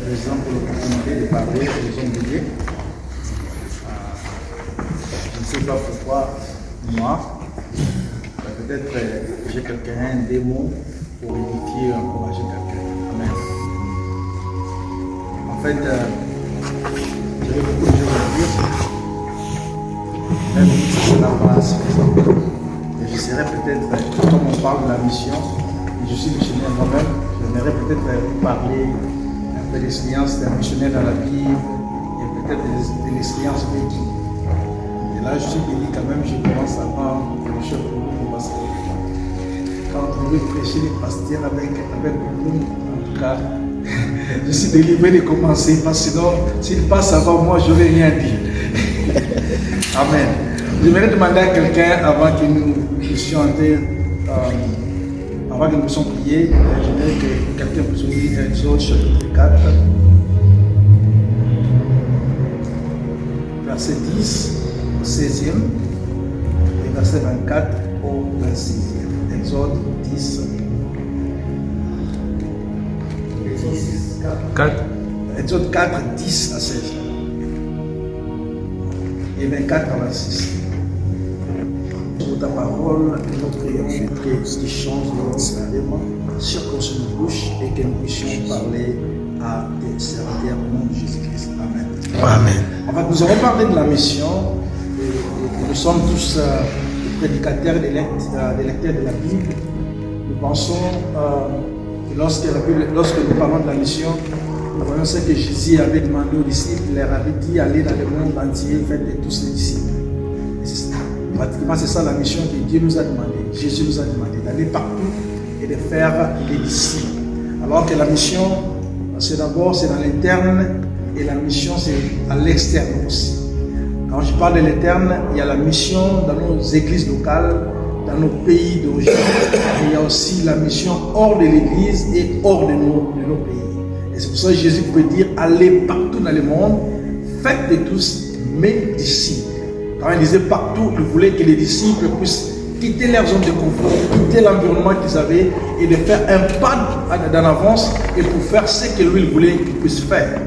président pour l'opportunité de parler aux hommes de Dieu. Je ne sais pas pourquoi moi, peut-être j'ai quelqu'un, des mots pour édifier, encourager quelqu'un. Amen. En fait, j'avais beaucoup de choses à dire, même si cela va suffisant. Et j'essaierai peut-être, comme on parle de la mission, et je suis missionnaire moi-même, j'aimerais peut-être parler un peu de l'expérience d'un missionnaire dans la Bible et peut-être de l'expérience vécue. Et là, je suis béni quand même, je commence à avoir quelque chose pour vous parce que quand vous devez prêcher les pasteurs avec beaucoup, en tout cas, je suis délivré de commencer parce que sinon, s'il passe avant moi, je n'aurai rien dit. Amen. J'aimerais demander à quelqu'un avant que nous puissions entrer, avant que nous puissions prier, j'aimerais que quelqu'un puisse lire Exode chapitre 4, verset 10 au 16e et verset 24 au 26e. Exode 10. 4. Exode 4, 10 à 16. Et 24 à 26. Pour ta parole, nous prions que tu changes notre cerveau, circoncis nos bouches et que nous puissions parler à tes serviteurs au nom de Jésus-Christ. Amen. Amen. En fait, nous avons parlé de la mission et nous sommes tous des prédicateurs, des lecteurs de la Bible. Nous pensons que lorsque nous parlons de la mission, nous voyons ce que Jésus avait demandé aux disciples, il leur avait dit allez dans le monde entier, faites de tous les disciples. Pratiquement, c'est ça la mission que Dieu nous a demandé. Jésus nous a demandé d'aller partout et de faire des disciples. Alors que la mission, c'est d'abord c'est dans l'interne et la mission c'est à l'externe aussi. Quand je parle de l'interne, il y a la mission dans nos églises locales, dans nos pays d'origine. Et il y a aussi la mission hors de l'église et hors de nos pays. Et c'est pour ça que Jésus pouvait dire allez partout dans le monde, faites de tous mes disciples. Quand il disait partout, il voulait que les disciples puissent quitter leur zone de confort, quitter l'environnement qu'ils avaient et de faire un pas en avance et pour faire ce que lui il voulait qu'ils puissent faire.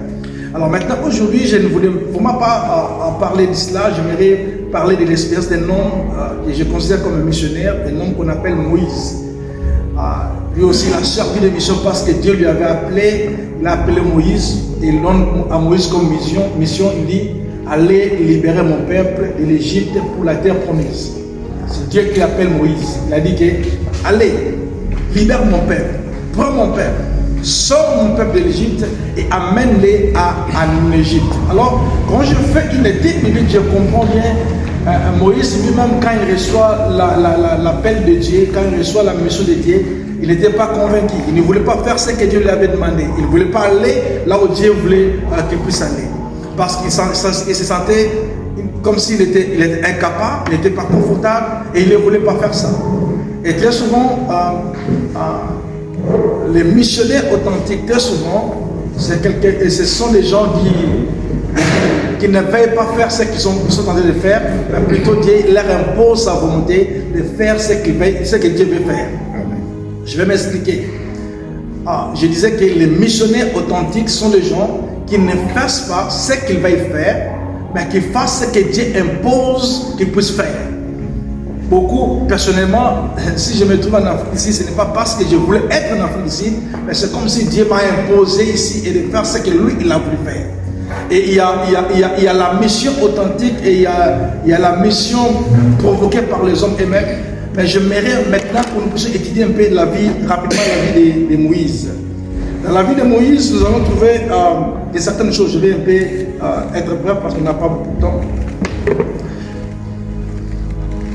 Alors maintenant, aujourd'hui, je ne voulais vraiment pas en parler de cela, j'aimerais parler de l'expérience d'un homme que je considère comme un missionnaire, un homme qu'on appelle Moïse. Lui aussi, il a servi de mission parce que Dieu lui avait appelé, il a appelé Moïse et il donne à Moïse comme mission, il dit allez libérer mon peuple de l'Égypte pour la terre promise. C'est Dieu qui appelle Moïse. Il a dit que allez, libère mon peuple, prends mon peuple, sors mon peuple de l'Égypte et amène-les en Égypte. Alors, quand je fais une étude biblique, je comprends bien Moïse lui-même, quand il reçoit l'appel de Dieu, quand il reçoit la mission de Dieu, il n'était pas convaincu. Il ne voulait pas faire ce que Dieu lui avait demandé. Il ne voulait pas aller là où Dieu voulait qu'il puisse aller. Parce qu'il se sentait comme s'il était incapable, il n'était pas confortable et il ne voulait pas faire ça. Et très souvent, les missionnaires authentiques, très souvent, ce sont des gens qui ne veulent pas faire ce qu'ils sont en train de faire, mais plutôt Dieu leur impose sa volonté de faire ce que Dieu veut faire. Je vais m'expliquer. Je disais que les missionnaires authentiques sont des gens qui ne fassent pas ce qu'ils veulent faire, mais qui fassent ce que Dieu impose qu'ils puissent faire. Beaucoup, personnellement, si je me trouve en Afrique ici, ce n'est pas parce que je voulais être en Afrique ici, mais c'est comme si Dieu m'a imposé ici et de faire ce que lui, il a voulu faire. Et il y a la mission authentique et il y a la mission provoquée par les hommes eux-mêmes. Mais j'aimerais maintenant pour nous puissions étudier un peu rapidement la vie de Moïse. Dans la vie de Moïse, nous allons trouver certaines choses. Je vais un peu être bref parce qu'on n'a pas beaucoup de temps.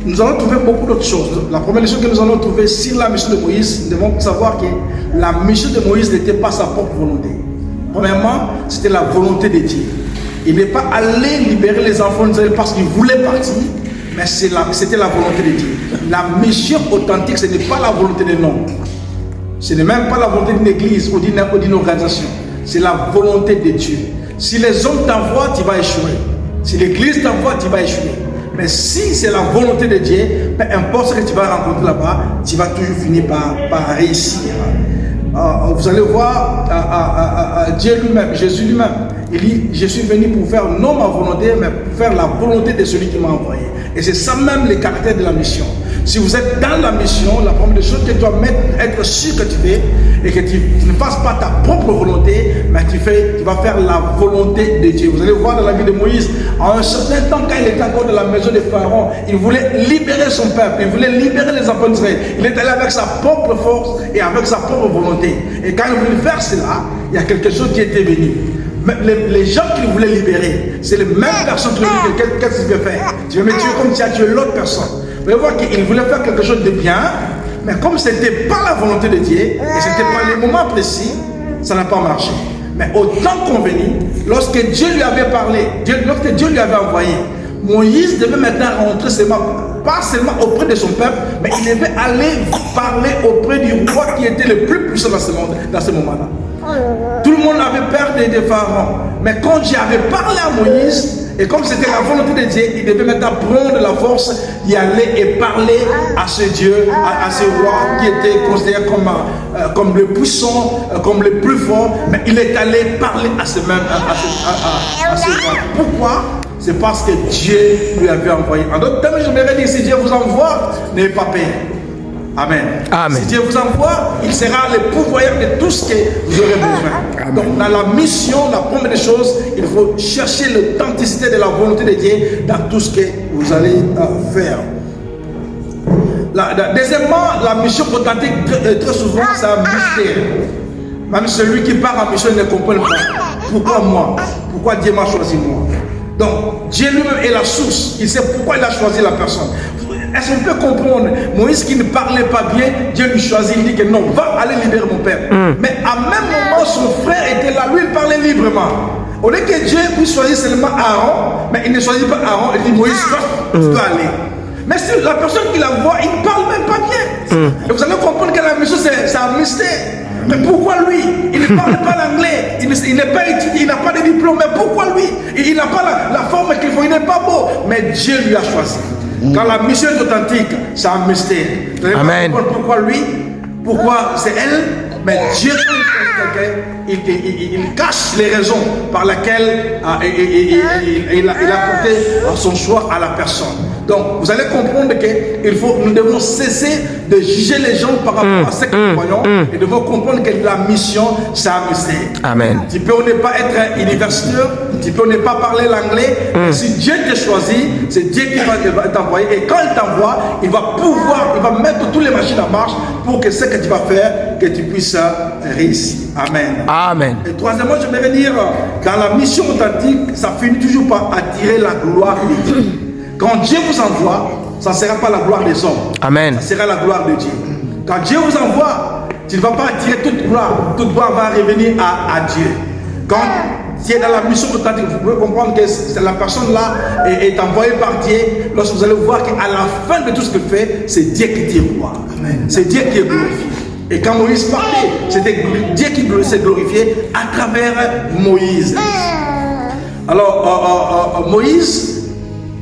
Nous allons trouver beaucoup d'autres choses. La première chose que nous allons trouver sur la mission de Moïse, nous devons savoir que la mission de Moïse n'était pas sa propre volonté. Premièrement, c'était la volonté de Dieu. Il n'est pas allé libérer les enfants d'Israël parce qu'il voulait partir, mais c'était la volonté de Dieu. La mission authentique, ce n'est pas la volonté de l'homme. Ce n'est même pas la volonté d'une église ou d'une organisation. C'est la volonté de Dieu. Si les hommes t'envoient, tu vas échouer. Si l'église t'envoie, tu vas échouer. Mais si c'est la volonté de Dieu, peu importe ce que tu vas rencontrer là-bas, tu vas toujours finir par réussir. vous allez voir Dieu lui-même, Jésus lui-même. Il dit, je suis venu pour faire non ma volonté, mais pour faire la volonté de celui qui m'a envoyé. Et c'est ça même le caractère de la mission. Si vous êtes dans la mission, la première des choses que tu dois être sûr que tu fais, et que tu ne fasses pas ta propre volonté, mais tu vas faire la volonté de Dieu. Vous allez voir dans la vie de Moïse, en un certain temps, quand il était encore dans la maison de Pharaon, il voulait libérer son peuple, il voulait libérer les enfants d'Israël. Il est allé avec sa propre force et avec sa propre volonté. Et quand il voulait faire cela, il y a quelque chose qui était venu. Les gens qu'il voulait libérer, c'est les mêmes personnes qui lui ont dit, qu'est-ce que tu veux faire? Tu veux me tuer comme tu as tué l'autre personne. Vous allez voir qu'il voulait faire quelque chose de bien, mais comme ce n'était pas la volonté de Dieu, et ce n'était pas les moments précis, ça n'a pas marché. Mais au temps convenu, lorsque Dieu lui avait parlé, lorsque Dieu lui avait envoyé, Moïse devait maintenant rentrer pas seulement auprès de son peuple, mais il devait aller parler auprès du roi qui était le plus puissant dans ce moment-là. Tout le monde avait peur de Pharaon. Mais quand Dieu avait parlé à Moïse, et comme c'était la volonté de Dieu, il devait maintenant prendre la force d'y aller et parler à ce Dieu, à ce roi qui était considéré comme le puissant, comme le plus fort. Mais il est allé parler à ce roi. Pourquoi? C'est parce que Dieu lui avait envoyé. En d'autres termes, je me dire, si Dieu vous envoie, n'ayez pas peur. Amen. Amen. Si Dieu vous envoie, il sera le pourvoyeur de tout ce que vous aurez besoin. Amen. Donc dans la mission, la première des choses, il faut chercher l'authenticité de la volonté de Dieu dans tout ce que vous allez faire. Deuxièmement, la mission authentique, très souvent, c'est un mystère. Même celui qui part en mission ne comprend pas. Pourquoi moi? Pourquoi Dieu m'a choisi moi? Donc Dieu lui-même est la source. Il sait pourquoi il a choisi la personne. Est-ce qu'on peut comprendre? Moïse qui ne parlait pas bien, Dieu lui choisit, il dit que non, va aller libérer mon père. Mais à même moment, son frère était là, lui il parlait librement. Au lieu que Dieu puisse choisir seulement Aaron, mais il ne choisit pas Aaron, il dit Moïse, tu dois aller. Mais si la personne qui la voit, il ne parle même pas bien. Et vous allez comprendre que la mission c'est un mystère. Mais pourquoi lui? Il ne parle pas l'anglais, il n'est pas étudié, il n'a pas de diplôme, mais pourquoi lui? Il n'a pas la forme qu'il faut, il n'est pas beau. Mais Dieu lui a choisi. Quand la mission est authentique, c'est un mystère. Vous allez pas comprendre pourquoi lui, pourquoi c'est elle, mais Dieu, il cache les raisons par lesquelles il a porté son choix à la personne. Donc, vous allez comprendre que nous devons cesser de juger les gens par rapport à ce que nous voyons et devons comprendre que la mission, c'est un mystère. Amen. Tu peux ne pas être universitaire, tu peux ne pas parler l'anglais, mais si Dieu t'a choisi, c'est Dieu qui va t'envoyer. Et quand il t'envoie, il va mettre toutes les machines en marche pour que ce que tu vas faire, que tu puisses réussir. Amen. Amen. Et troisièmement, je vais dire, dans la mission authentique, ça finit toujours par attirer la gloire de Dieu. Quand Dieu vous envoie, ça ne sera pas la gloire des hommes. Amen. Ça sera la gloire de Dieu. Quand Dieu vous envoie, tu ne vas pas attirer toute gloire va revenir à Dieu. Quand tu es dans la mission authentique, vous pouvez comprendre que la personne là est envoyée par Dieu. Lorsque vous allez voir qu'à la fin de tout ce qu'il fait, c'est Dieu qui tire gloire. C'est Dieu qui est glorifié. Et quand Moïse parlait, c'était Dieu qui s'est glorifié à travers Moïse. Alors, Moïse,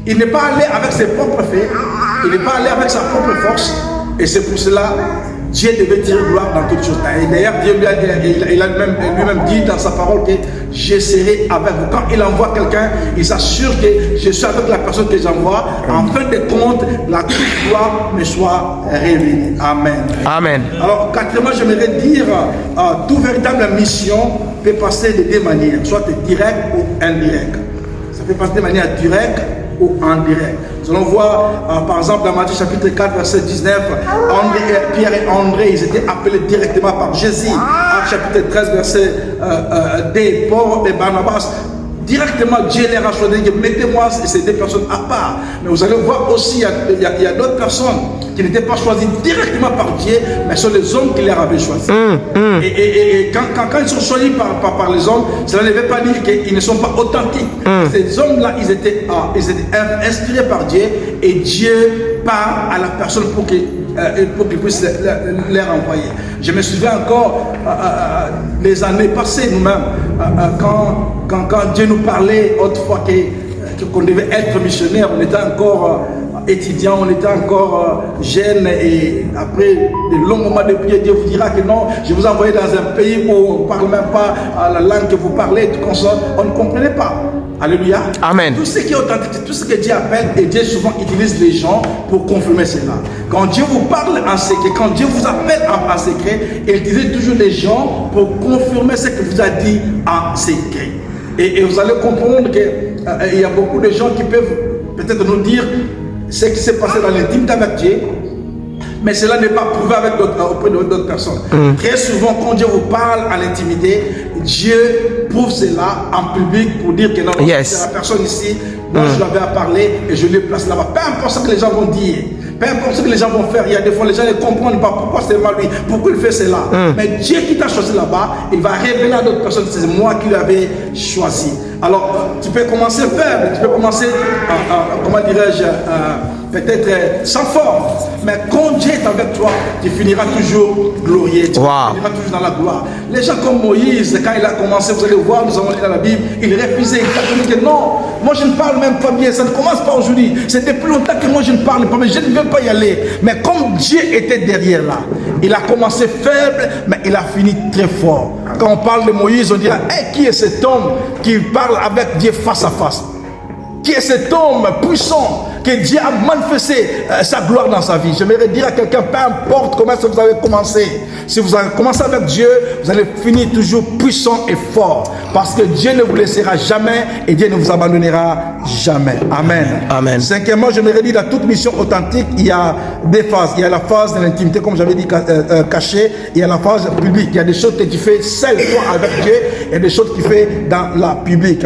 il n'est pas allé avec ses propres faits, il n'est pas allé avec sa propre force, et c'est pour cela Dieu devait tirer gloire dans toutes choses. Et d'ailleurs, Dieu il a lui-même dit dans sa parole que je serai avec vous. Quand il envoie quelqu'un, il s'assure que je suis avec la personne que j'envoie. En fin de compte, la gloire me soit révélée. Amen. Amen. Alors, quatrièmement, j'aimerais dire, toute véritable mission peut passer de deux manières, soit direct ou indirect. Ça peut passer de manière directe ou indirect. Nous allons voir, par exemple, dans Matthieu chapitre 4, verset 19, Pierre et André, ils étaient appelés directement par Jésus. Actes chapitre 13, verset 2, Paul et Barnabas, directement Dieu leur a choisi que mettez-moi ces deux personnes à part. Mais vous allez voir aussi, il y a d'autres personnes qui n'étaient pas choisies directement par Dieu, mais ce sont les hommes qui les avaient choisis. Et quand ils sont choisis par les hommes, cela ne veut pas dire qu'ils ne sont pas authentiques. Ces hommes-là, ils étaient inspirés par Dieu, et Dieu parle à la personne pour qu'ils puissent les renvoyer. Je me souviens encore les années passées nous-mêmes, quand Dieu nous parlait autrefois qu'on devait être missionnaire, on était encore étudiant, on était encore jeunes et après de longs moments de prière, Dieu vous dira que non, je vous envoie dans un pays où on ne parle même pas la langue que vous parlez, tout comme ça, on ne comprenait pas. Alléluia. Amen. Tout ce qui est authentique, tout ce que Dieu appelle, et Dieu souvent utilise les gens pour confirmer cela. Quand Dieu vous parle en secret, quand Dieu vous appelle en secret, il utilise toujours les gens pour confirmer ce que vous a dit en secret. Et vous allez comprendre qu'il y a beaucoup de gens qui peuvent peut-être nous dire ce qui s'est passé dans l'intimité avec Dieu, mais cela n'est pas prouvé auprès d'autres personnes. Très souvent, quand Dieu vous parle en intimité, Dieu prouve cela en public pour dire que non, c'est la personne ici, moi je l'avais à parler et je le place là-bas. Peu importe ce que les gens vont dire, peu importe ce que les gens vont faire, il y a des fois les gens ne comprennent pas pourquoi c'est pas lui, pourquoi il fait cela. Mais Dieu qui t'a choisi là-bas, il va révéler à d'autres personnes, c'est moi qui l'avais choisi. Alors, tu peux commencer faible, tu peux commencer, comment dirais-je, peut-être sans forme, mais quand Dieu est avec toi, tu finiras toujours glorieux, tu finiras toujours dans la gloire. Les gens comme Moïse, quand il a commencé, vous allez voir, nous avons lu dans la Bible, il refusait, il a dit que non, moi je ne parle même pas bien, ça ne commence pas aujourd'hui, c'est depuis longtemps que moi je ne parle pas, mais je ne veux pas y aller. Mais comme Dieu était derrière là, il a commencé faible, mais il a fini très fort. Quand on parle de Moïse, on dira, hey, qui est cet homme qui parle avec Dieu face à face? Qui est cet homme puissant que Dieu a manifesté sa gloire dans sa vie? J'aimerais dire à quelqu'un, peu importe comment vous avez commencé, si vous avez commencé avec Dieu, vous allez finir toujours puissant et fort, parce que Dieu ne vous laissera jamais et Dieu ne vous abandonnera jamais. Amen. Amen. Cinquièmement, j'aimerais dire, dans toute mission authentique, il y a des phases. Il y a la phase de l'intimité, comme j'avais dit, cachée. Il y a la phase publique. Il y a des choses que tu fais seul, toi, avec Dieu, et des choses que tu fais dans la publique.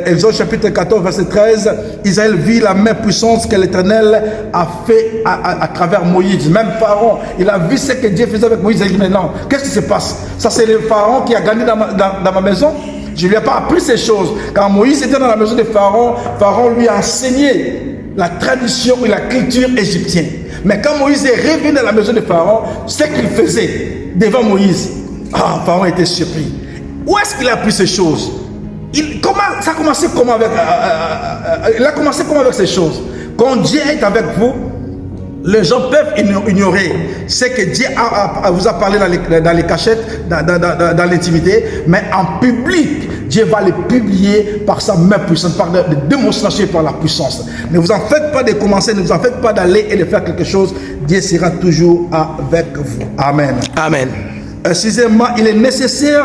Exode chapitre 14, verset 13, Israël vit la même puissance que l'Éternel a fait à travers Moïse. Même Pharaon, il a vu ce que Dieu faisait avec Moïse. Il a dit, mais non, qu'est-ce qui se passe? Ça, c'est le Pharaon qui a gagné dans ma maison. Je ne lui ai pas appris ces choses. Quand Moïse était dans la maison de Pharaon, Pharaon lui a enseigné la tradition et la culture égyptienne. Mais quand Moïse est revenu dans la maison de Pharaon, ce qu'il faisait devant Moïse, Pharaon était surpris. Où est-ce qu'il a appris ces choses? Ça a commencé comment avec, il a commencé comment avec ces choses? Quand Dieu est avec vous, les gens peuvent ignorer ce que Dieu vous a parlé dans les cachettes, dans l'intimité, mais en public, Dieu va les publier par sa main puissante, par des démonstrations et par la puissance. Ne vous en faites pas de commencer, ne vous en faites pas d'aller et de faire quelque chose. Dieu sera toujours avec vous. Amen. Amen. Sixièmement, il est nécessaire...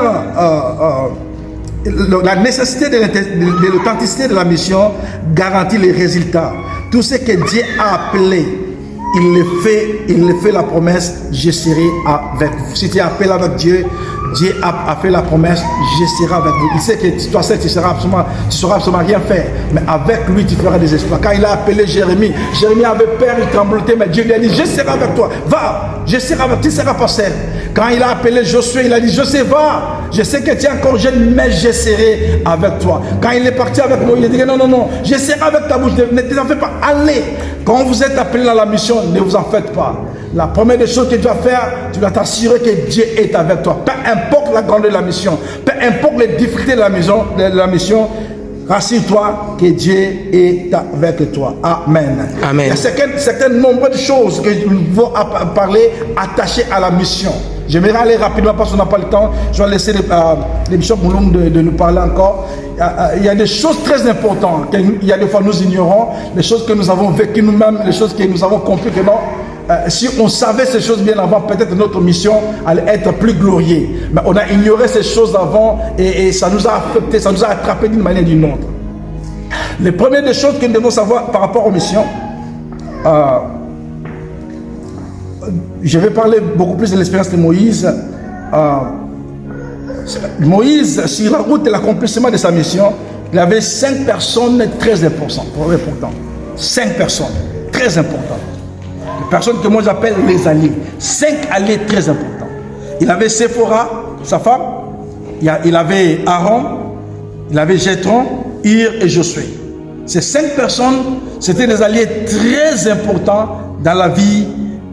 la nécessité de l'authenticité de la mission garantit les résultats. Tout ce que Dieu a appelé, il le fait la promesse, je serai avec vous. Si tu es appelé avec Dieu, Dieu a fait la promesse, je serai avec vous. Il sait que toi seul, tu ne sauras absolument rien faire. Mais avec lui, tu feras des exploits. Quand il a appelé Jérémie, Jérémie avait peur, il tremblotait, mais Dieu lui a dit, je serai avec toi. Va, je serai avec toi, tu ne seras pas seul. Quand il a appelé Josué, il a dit, Josué, va. Je sais que tu es encore jeune, mais je serai avec toi. Quand il est parti avec moi, il a dit, non, non, non, je serai avec ta bouche, ne t'en fais pas. Allez, quand vous êtes appelé dans la mission, ne vous en faites pas. La première des choses que tu dois faire, tu dois t'assurer que Dieu est avec toi. Peu importe la grandeur de la mission, peu importe les difficultés de la mission, rassure-toi que Dieu est avec toi. Amen. Amen. Il y a certaines nombreuses choses que nous devons parler attachées à la mission. J'aimerais aller rapidement parce qu'on n'a pas le temps. Je vais laisser les bishops Mouloum de nous parler encore. Il y a des choses très importantes qu'il y a des fois nous ignorons, les choses que nous avons vécues nous-mêmes, les choses que nous avons compris que non. Si on savait ces choses bien avant, peut-être notre mission allait être plus glorieuse. Mais on a ignoré ces choses avant et ça nous a affecté, ça nous a attrapé d'une manière ou d'une autre. Les premières des choses que nous devons savoir par rapport aux missions, je vais parler beaucoup plus de l'expérience de Moïse. Moïse, sur la route de l'accomplissement de sa mission, il avait 5 personnes très importantes. 5 personnes très importantes. Des personnes que moi j'appelle les alliés. 5 alliés très importants. Il avait Séphora, sa femme. Il avait Aaron. Il avait Jéthron, Hir et Josué. Ces 5 personnes, c'était des alliés très importants dans la vie,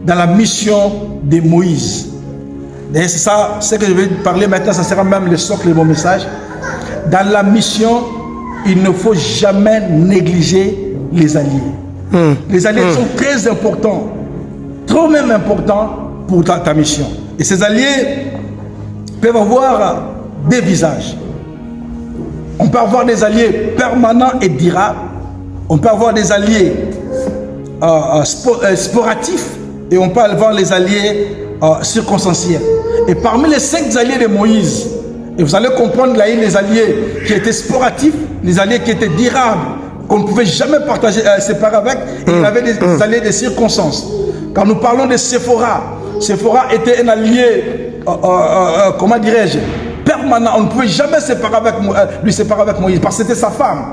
dans la mission de Moïse. Et c'est ça, ce que je vais parler maintenant, ça sera même le socle de mon message. Dans la mission, il ne faut jamais négliger les alliés. Les alliés sont très importants, trop même importants pour ta mission. Et ces alliés peuvent avoir des visages. On peut avoir des alliés permanents et durables. On peut avoir des alliés sporadiques et on peut avoir les alliés circonstanciels. Et parmi les 5 alliés de Moïse, et vous allez comprendre là, il y a les alliés qui étaient sporadiques, les alliés qui étaient durables, qu'on ne pouvait jamais partager, séparer avec, et il y avait des alliés de circonstances. Quand nous parlons de Séphora, Séphora était un allié, comment dirais-je, permanent. On ne pouvait jamais lui séparer avec Moïse parce que c'était sa femme.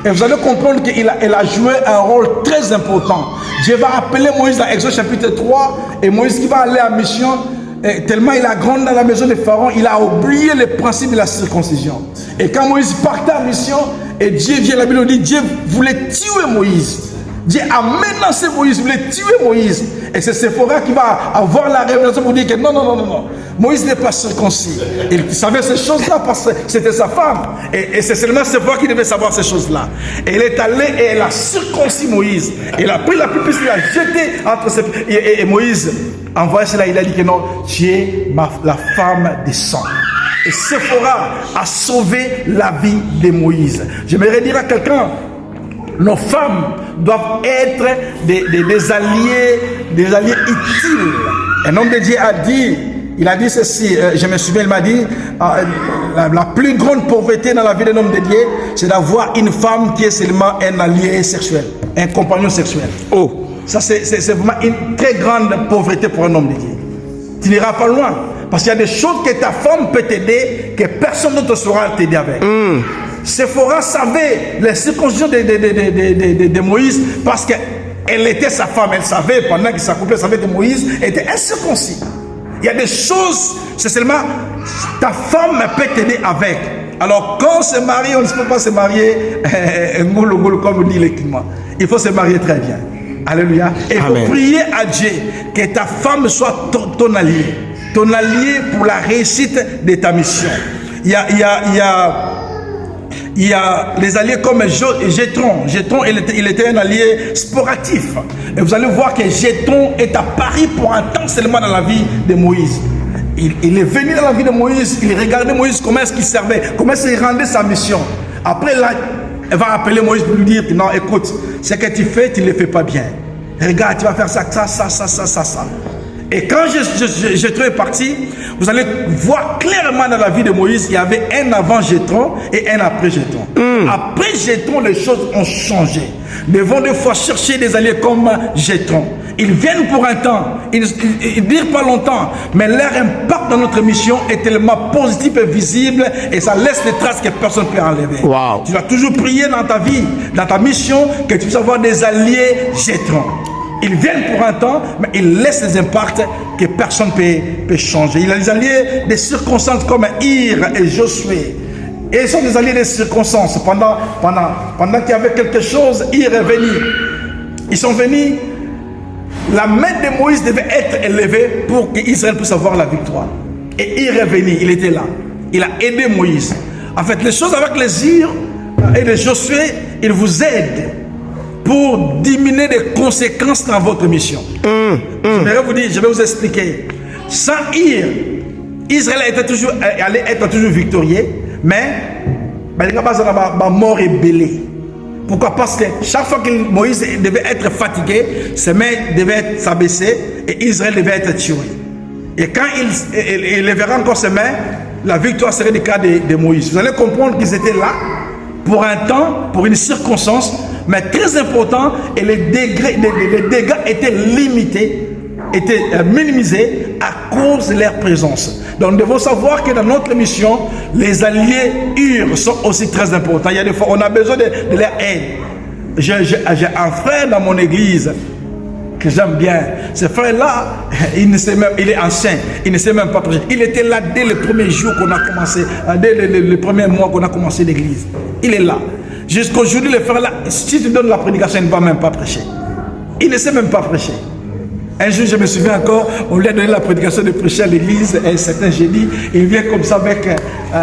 Et vous allez comprendre qu'elle a joué un rôle très important. Dieu va appeler Moïse dans Exode chapitre 3 et Moïse qui va aller en mission, tellement il a grandi dans la maison de Pharaon, il a oublié le principe de la circoncision. Et quand Moïse partait en mission, et Dieu vient, la Bible dit, Dieu voulait tuer Moïse. Dieu a menacé Moïse, voulait tuer Moïse. Et c'est Séphora qui va avoir la révélation pour dire que non. Moïse n'est pas circoncis. Il savait ces choses-là parce que c'était sa femme. Et c'est seulement Séphora qui devait savoir ces choses-là. Et elle est allée et elle a circoncis Moïse. Elle a pris la pupille, elle l'a jetée entre ses... Et Moïse, en voyant cela, il a dit que non, tu es la femme des sangs. Et Séphora a sauvé la vie de Moïse. J'aimerais dire à quelqu'un, nos femmes doivent être des alliés utiles. Un homme de Dieu a dit, il a dit ceci, je me souviens, il m'a dit, la plus grande pauvreté dans la vie d'un homme de Dieu, c'est d'avoir une femme qui est seulement un allié sexuel, un compagnon sexuel. Oh, ça c'est vraiment une très grande pauvreté pour un homme de Dieu. Tu n'iras pas loin, parce qu'il y a des choses que ta femme peut t'aider, que personne d'autre saura t'aider avec. Séphora savait les circoncisions de Moïse parce qu'elle était sa femme. Elle savait, pendant qu'il s'accouplait, elle savait que Moïse était incirconcis. Il y a des choses, c'est seulement ta femme peut t'aider avec. Alors quand on se marie, on ne peut pas se marier comme dit l'écriture. Il faut se marier très bien. Alléluia. Et il faut prier à Dieu que ta femme soit ton allié pour la réussite de ta mission. Il y a les alliés comme Jéthron. Jéthron, il était un allié sportif. Et vous allez voir que Jéthron est apparu pour un temps seulement dans la vie de Moïse. Il est venu dans la vie de Moïse, il regardait Moïse, comment est-ce qu'il servait, comment est-ce qu'il rendait sa mission. Après, là, elle va appeler Moïse pour lui dire, non, écoute, ce que tu fais, tu ne le fais pas bien. Regarde, tu vas faire ça. Et quand Jéthron est parti, vous allez voir clairement dans la vie de Moïse, il y avait un avant Jéthron et un après Jéthron. Après Jéthron, les choses ont changé. Nous devons des fois chercher des alliés comme Jéthron. Ils viennent pour un temps, ils ne durent pas longtemps, mais leur impact dans notre mission est tellement positif et visible et ça laisse des traces que personne ne peut enlever. Wow. Tu dois toujours prier dans ta vie, dans ta mission, que tu puisses avoir des alliés Jéthron. Ils viennent pour un temps, mais ils laissent des impacts que personne ne peut changer. Il y a des alliés des circonstances comme Ir et Josué. Et ils sont des alliés des circonstances. Pendant qu'il y avait quelque chose, Ir est venu. Ils sont venus. La main de Moïse devait être élevée pour qu'Israël puisse avoir la victoire. Et Ir est venu, il était là. Il a aidé Moïse. En fait, les choses avec les Ir et les Josué, ils vous aident pour diminuer les conséquences dans votre mission. Je vais vous dire, je vais vous expliquer. Sans Ir, Israël allait être toujours victorieux, mais il n'y a pas mort et belé. Pourquoi? Parce que chaque fois que Moïse devait être fatigué, ses mains devaient s'abaisser et Israël devait être tué. Et quand il lèvera encore ses mains, la victoire serait du cas de Moïse. Vous allez comprendre qu'ils étaient là pour un temps, pour une circonstance, mais très important, et les dégâts étaient limités, étaient minimisés à cause de leur présence. Donc nous devons savoir que dans notre mission, les alliés Ur sont aussi très importants. Il y a des fois, on a besoin de leur aide. J'ai un frère dans mon église que j'aime bien. Ce frère-là, il est ancien, il ne sait même pas prêcher. Il était là dès le premier jour qu'on a commencé, dès le premier mois qu'on a commencé l'église. Il est là. Jusqu'aujourd'hui, le frère-là, si tu donnes la prédication, il ne va même pas prêcher. Il ne sait même pas prêcher. Un jour, je me souviens encore, on lui a donné la prédication de prêcher à l'église, un certain génie, il vient comme ça avec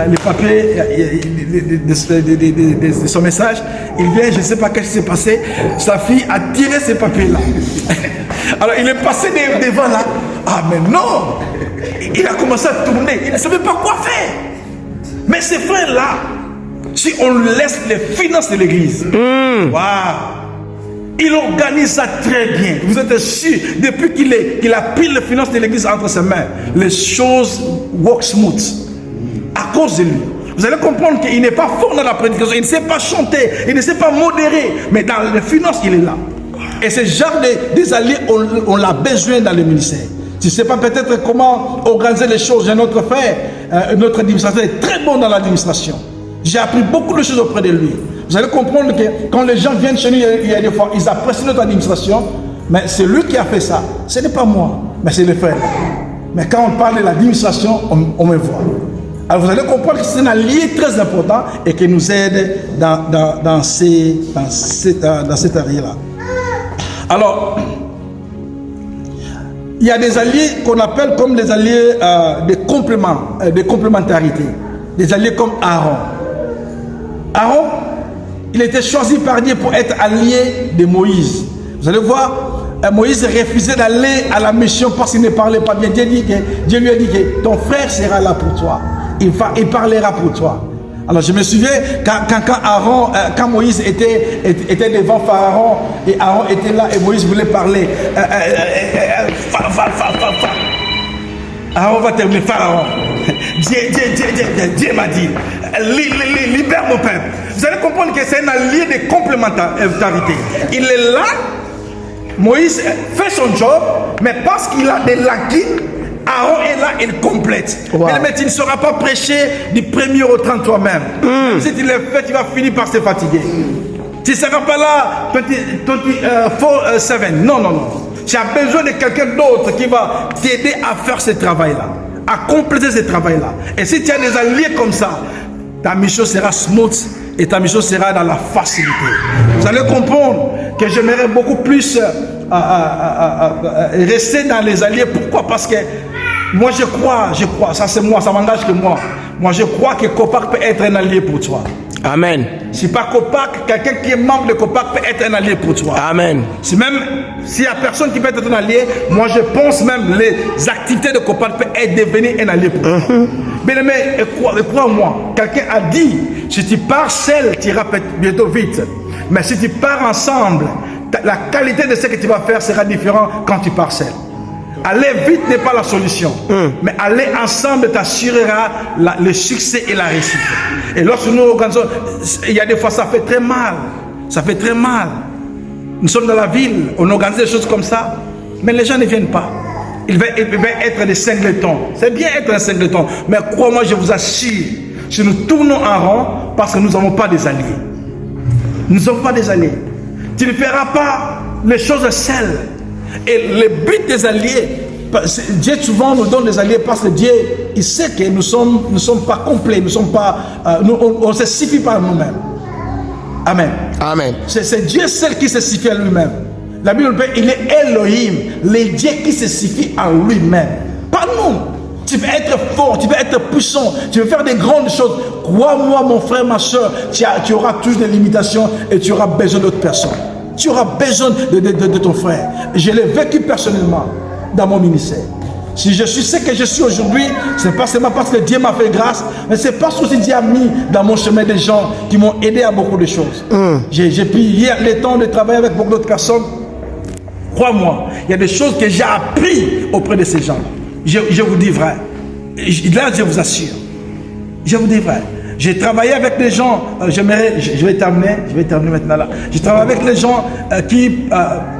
les papiers de son message. Il vient, je ne sais pas qu'est-ce qui s'est passé, sa fille a tiré ces papiers-là. Alors, il est passé devant là. Ah, mais non! Il a commencé à tourner, il ne savait pas quoi faire. Mais ces frères-là, si on lui laisse les finances de l'église, waouh! Il organise ça très bien. Vous êtes sûr, depuis qu'il a pris les finances de l'église entre ses mains, les choses work smooth. À cause de lui. Vous allez comprendre qu'il n'est pas fort dans la prédication, il ne sait pas chanter, il ne sait pas modérer, mais dans les finances, il est là. Et ce genre des alliés, on l'a besoin dans le ministère. Tu ne sais pas peut-être comment organiser les choses. J'ai notre frère, notre administrateur est très bon dans l'administration. J'ai appris beaucoup de choses auprès de lui. Vous allez comprendre que quand les gens viennent chez nous, il y a des fois, ils apprécient notre administration, mais c'est lui qui a fait ça. Ce n'est pas moi, mais c'est le frère. Mais quand on parle de l'administration, on me voit. Alors vous allez comprendre que c'est un allié très important et qui nous aide dans cette area-là. Alors, il y a des alliés qu'on appelle comme des alliés de complémentarité. Des alliés comme Aaron. Aaron, il était choisi par Dieu pour être allié de Moïse. Vous allez voir, Moïse refusait d'aller à la mission parce qu'il ne parlait pas bien. Dieu lui a dit que ton frère sera là pour toi. Il parlera pour toi. Alors je me souviens quand Moïse était devant Pharaon et Aaron était là et Moïse voulait parler. Aaron va terminer Pharaon. Dieu m'a dit, libère mon peuple. Vous allez comprendre que c'est un allié de complémentarité. Il est là, Moïse fait son job, mais parce qu'il a des lacunes, Aaron est là, il complète. Wow. Mais tu ne sauras pas prêcher du 1er au 30 toi-même. Même si tu l'as fait, tu vas finir par se fatiguer. Tu ne seras pas là, for 7. Non. Tu as besoin de quelqu'un d'autre qui va t'aider à faire ce travail-là, à compléter ce travail-là. Et si tu as des alliés comme ça, ta mission sera smooth et ta mission sera dans la facilité. Vous allez comprendre que j'aimerais beaucoup plus rester dans les alliés. Pourquoi? Parce que moi je crois, ça c'est moi, ça m'engage que moi. Moi je crois que Copac peut être un allié pour toi. Amen. Si pas Copac, quelqu'un qui est membre de Copac peut être un allié pour toi. Amen. Si même s'il n'y a personne qui peut être un allié, moi je pense même les activités de Copac peuvent devenir un allié pour toi. Bien aimé, crois-moi, quelqu'un a dit, si tu pars seul, tu iras bientôt vite. Mais si tu pars ensemble, la qualité de ce que tu vas faire sera différente quand tu pars seul. Aller vite n'est pas la solution, mais aller ensemble t'assurera le succès et la réussite. Et lorsque nous organisons, il y a des fois ça fait très mal. Ça fait très mal. Nous sommes dans la ville, on organise des choses comme ça, mais les gens ne viennent pas. Ils veulent être des singletons. C'est bien être un singleton, mais crois-moi, je vous assure, si nous tournons en rond, parce que nous n'avons pas des alliés. Nous n'avons pas des alliés. Tu ne feras pas les choses seules. Et le but des alliés, Dieu souvent nous donne des alliés parce que Dieu, il sait que nous ne sommes pas complets, on ne se suffit pas à nous-mêmes. Amen. Amen. C'est Dieu seul qui se suffit à lui-même. La Bible dit, il est Elohim, le Dieu qui se suffit à lui-même. Pas nous. Tu veux être fort, tu veux être puissant, tu veux faire des grandes choses. Crois-moi, mon frère, ma soeur, tu auras toujours des limitations et tu auras besoin d'autres personnes. Tu auras besoin de ton frère. Je l'ai vécu personnellement dans mon ministère. Si je suis ce que je suis aujourd'hui, ce n'est pas seulement parce que Dieu m'a fait grâce, mais c'est parce que Dieu a mis dans mon chemin des gens qui m'ont aidé à beaucoup de choses. J'ai pris le temps de travailler avec beaucoup d'autres personnes. Crois-moi, il y a des choses que j'ai appris auprès de ces gens. Je vous dis vrai. Là, je vous assure. Je vous dis vrai. J'ai travaillé avec des gens, je vais terminer maintenant là. J'ai travaillé avec les gens qui,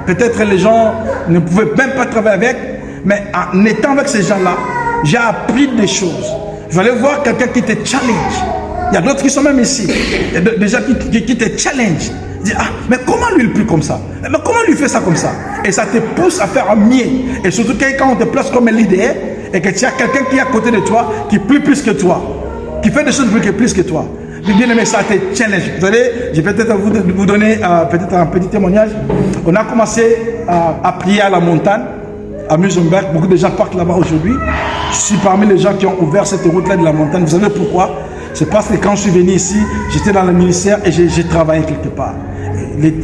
peut-être les gens ne pouvaient même pas travailler avec, mais en étant avec ces gens-là, j'ai appris des choses. Je vais aller voir quelqu'un qui te challenge. Il y a d'autres qui sont même ici. Il y a des gens qui te challenge. Dis, mais comment lui il prie comme ça? Mais comment lui fait ça comme ça? Et ça te pousse à faire mieux. Et surtout quand on te place comme un leader et que tu as quelqu'un qui est à côté de toi, qui prie plus que toi, qui fait des choses plus que toi. Bien aimé, ça te challenge. Vous allez, je vais peut-être vous donner peut-être un petit témoignage. On a commencé à prier à la montagne. à Musenberg. Beaucoup de gens partent là-bas aujourd'hui. Je suis parmi les gens qui ont ouvert cette route-là de la montagne. Vous savez pourquoi? C'est parce que quand je suis venu ici, j'étais dans le ministère et j'ai travaillé quelque part.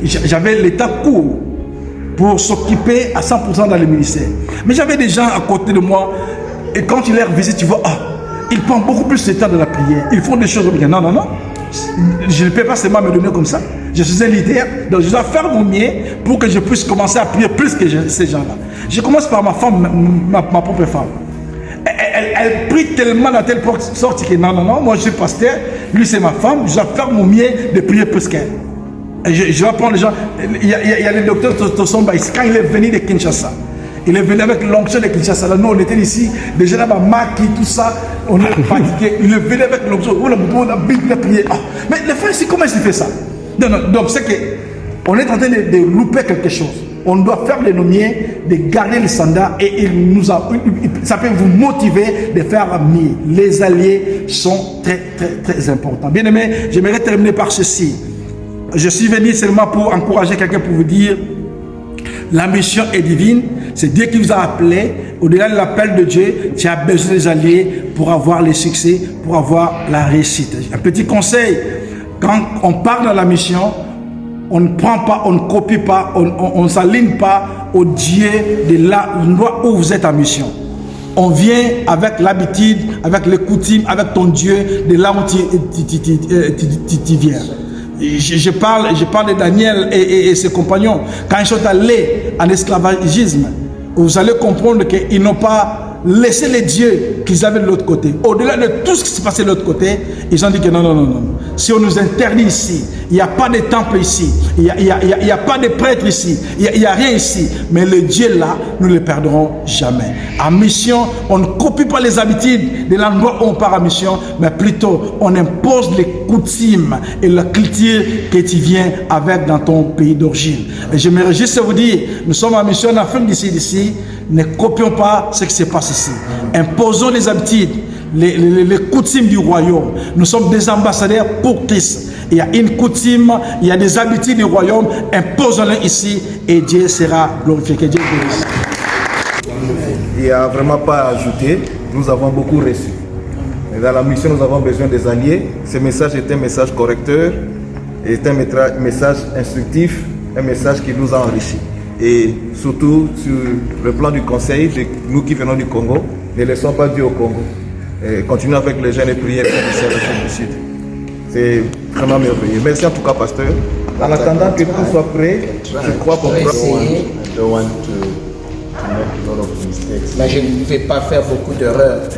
J'avais l'état court pour s'occuper à 100% dans le ministère. Mais j'avais des gens à côté de moi et quand ils les visitent, tu vois, ils prennent beaucoup plus de temps de la prière. Ils font des choses. Non, non, non. Je ne peux pas seulement me donner comme ça. Je suis un leader, donc je dois faire mon mieux pour que je puisse commencer à prier plus que ces gens-là. Je commence par ma femme, ma propre femme. Elle prie tellement dans telle sorte que non, non, non, moi je suis pasteur, lui c'est ma femme, je dois faire mon mieux de prier plus qu'elle. Je dois prendre les gens. Il y a le docteur Tosomba, quand il est venu de Kinshasa, il est venu avec l'onction de Kinshasa. Là, nous on était ici, déjà là-bas, Maki, tout ça, on est fatigué. Il est venu avec l'onction, on a bien prié. Mais le frère ici, comment il fait ça? Donc c'est qu'on est en train de louper quelque chose. On doit faire les nomiers, de garder le standard et ça peut vous motiver de faire mieux. Les alliés sont très, très, très importants. Bien aimé, j'aimerais terminer par ceci. Je suis venu seulement pour encourager quelqu'un, pour vous dire, la mission est divine. C'est Dieu qui vous a appelé. Au-delà de l'appel de Dieu, tu as besoin des alliés pour avoir le succès, pour avoir la réussite. Un petit conseil, quand on part dans la mission, on ne prend pas, on ne copie pas, on ne s'aligne pas au Dieu de l'endroit où vous êtes en mission. On vient avec l'habitude, avec les coutumes, avec ton Dieu de là où tu viens. Je parle de Daniel et ses compagnons. Quand ils sont allés en esclavagisme, vous allez comprendre qu'ils n'ont pas laissé les dieux qu'ils avaient de l'autre côté. Au-delà de tout ce qui s'est passé de l'autre côté, ils ont dit que non, non, non, non. Si on nous interdit ici, il n'y a pas de temple ici, il n'y a pas de prêtre ici, il n'y a rien ici. Mais le Dieu là, nous ne le perdrons jamais. En mission, on ne copie pas les habitudes de l'endroit où on part en mission, mais plutôt on impose les coutumes et la culture que tu viens avec dans ton pays d'origine. Et j'aimerais juste vous dire, nous sommes en mission en Afrique d'ici. Ne copions pas ce qui se passe ici. Imposons les habitudes, les coutumes du royaume. Nous sommes des ambassadeurs pour Christ. Il y a une coutume, il y a des habitudes du royaume. Imposons-les ici et Dieu sera glorifié. Que Dieu bénisse. Il n'y a vraiment pas à ajouter. Nous avons beaucoup reçu. Et dans la mission, nous avons besoin des alliés. Ce message est un message correcteur, est un message instructif, un message qui nous a enrichis. Et surtout sur le plan du conseil, nous qui venons du Congo, ne laissons pas Dieu au Congo. Et continuons avec les jeunes et prières du Sud. C'est vraiment merveilleux. Merci en tout cas, pasteur. En attendant que tout soit prêt, je crois qu'on peut essayer. Mais je ne vais pas faire beaucoup d'erreurs. Et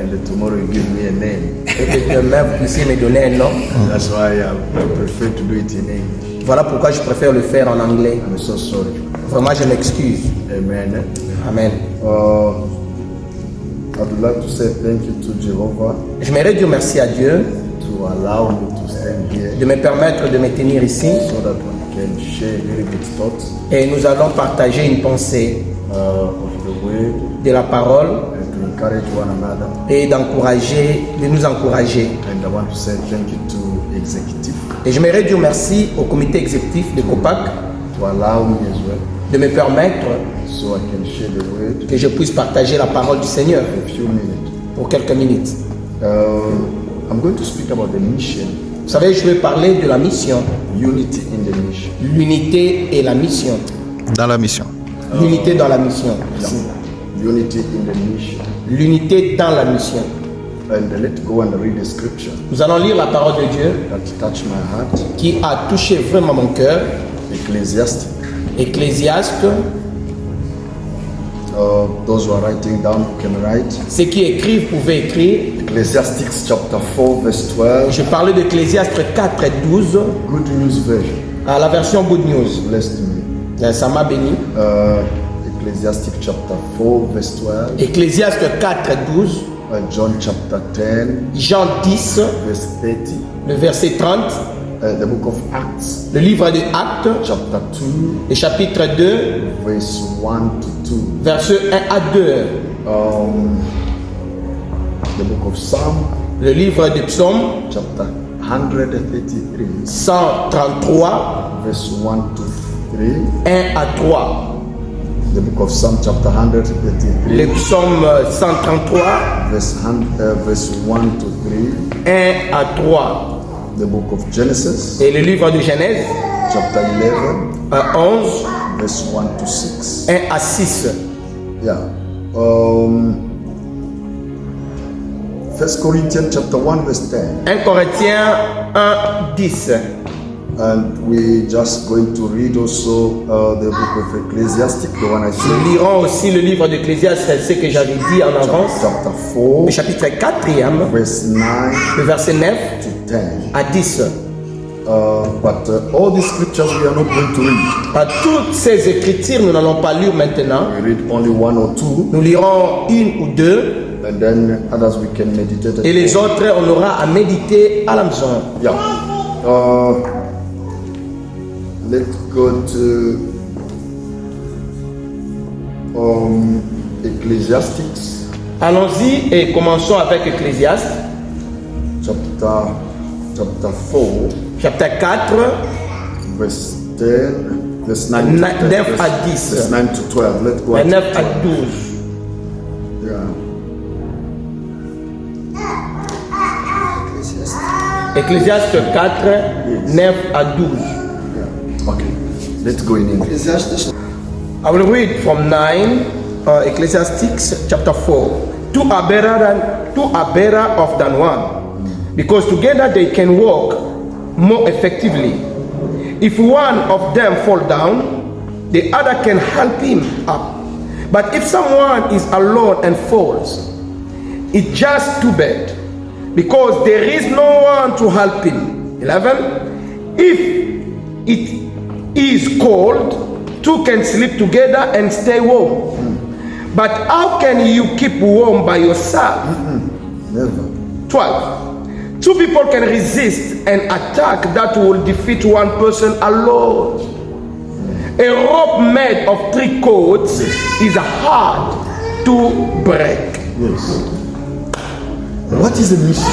que demain vous puissiez me donner un nom. Voilà pourquoi je préfère le faire en anglais. Vraiment, je m'excuse. Amen. Amen. I'd like to say thank you to Jehovah. J'aimerais dire merci à Dieu to allow me to stand here, de me permettre de me tenir ici. So that we can share very good thoughts. Et nous allons partager une pensée Of the word, de la parole and to encourage one another. Et de nous encourager. And I want to say thank you to executive. Et j'aimerais dire merci au comité exécutif de COPAC to allow me as well, de me permettre so I can share the word, que je puisse partager la parole du Seigneur a few minutes. Pour quelques minutes. I'm going to speak about the mission. Vous savez, je vais parler de la mission. Unity in the mission. L'unité et la mission. Dans la mission. L'unité dans la mission. Unity in the mission. L'unité dans la mission. And let's go and read the scripture. Nous allons lire la parole de Dieu that touched my heart. Qui a touché vraiment mon cœur. Ecclésiaste. Ecclésiaste. Those who are writing down can write. Ceux qui écrivent pouvaient écrire. Ecclesiastes chapter 4 verse 12. Je parlais d'Ecclésiaste 4 et 12. Good News version. À la version Good News. Blessed me. Ça m'a béni. Ecclesiastes chapter 4 verse 12. Ecclésiaste 4 et 12. John chapter 10. Jean 10. Verse 30. Le verset 30. The book of Acts. Le livre de Actes. Chapter 2. Le chapitre 2. Verse 1 to 2. Verset 1 à 2. The book of Psalm. Le livre de Psaume. Chapter 133. 133. Verse 1 to 3. 1 à 3. The book of Psalm chapter 133, le psaume 133, verse 1 to 3. 1 à 3. The book of Genesis, Et le livre de Genèse, chapter 11, 11, verse 1 to 6. 1 à 6. Yeah. 1 Corinthians chapter 1, verse 10. 1 Corinthiens 1, 10. And we just going to read also the book of Ecclesiastic, the one I Nous said. lirons aussi le livre d'Ecclésiaste, ce que j'avais dit en avance, Chapter le 4, chapitre 4e, verse 9 le verset 9 to 10. à 10. But all these scriptures we are not going to read. Toutes ces écritures, nous n'allons pas lire maintenant. We read only one or two, Nous lirons une ou deux, and then others we can meditate. et les autres, on aura à méditer à la maison. Yeah. Let's go to Ecclesiastics Allons-y et commençons avec Ecclésiaste, chapter 4, chapitre 4, verse 10, verse 9 to 10, 9 à 10, verse 9 to 12. Let's go. 9 à 12. Yeah. Ecclésiaste 4, 9 à 12. Yeah. Okay. Let's go in English. I will read from 9, Ecclesiastes chapter 4. Two are better off than one, because together they can walk more effectively. If one of them fall down, the other can help him up. But if someone is alone and falls, it's just too bad, because there is no one to help him. 11. If it is cold, two can sleep together and stay warm. But how can you keep warm by yourself? Never. 12. Two people can resist an attack that will defeat one person alone. A rope made of 3 cords is hard to break. Yes. What is the mission?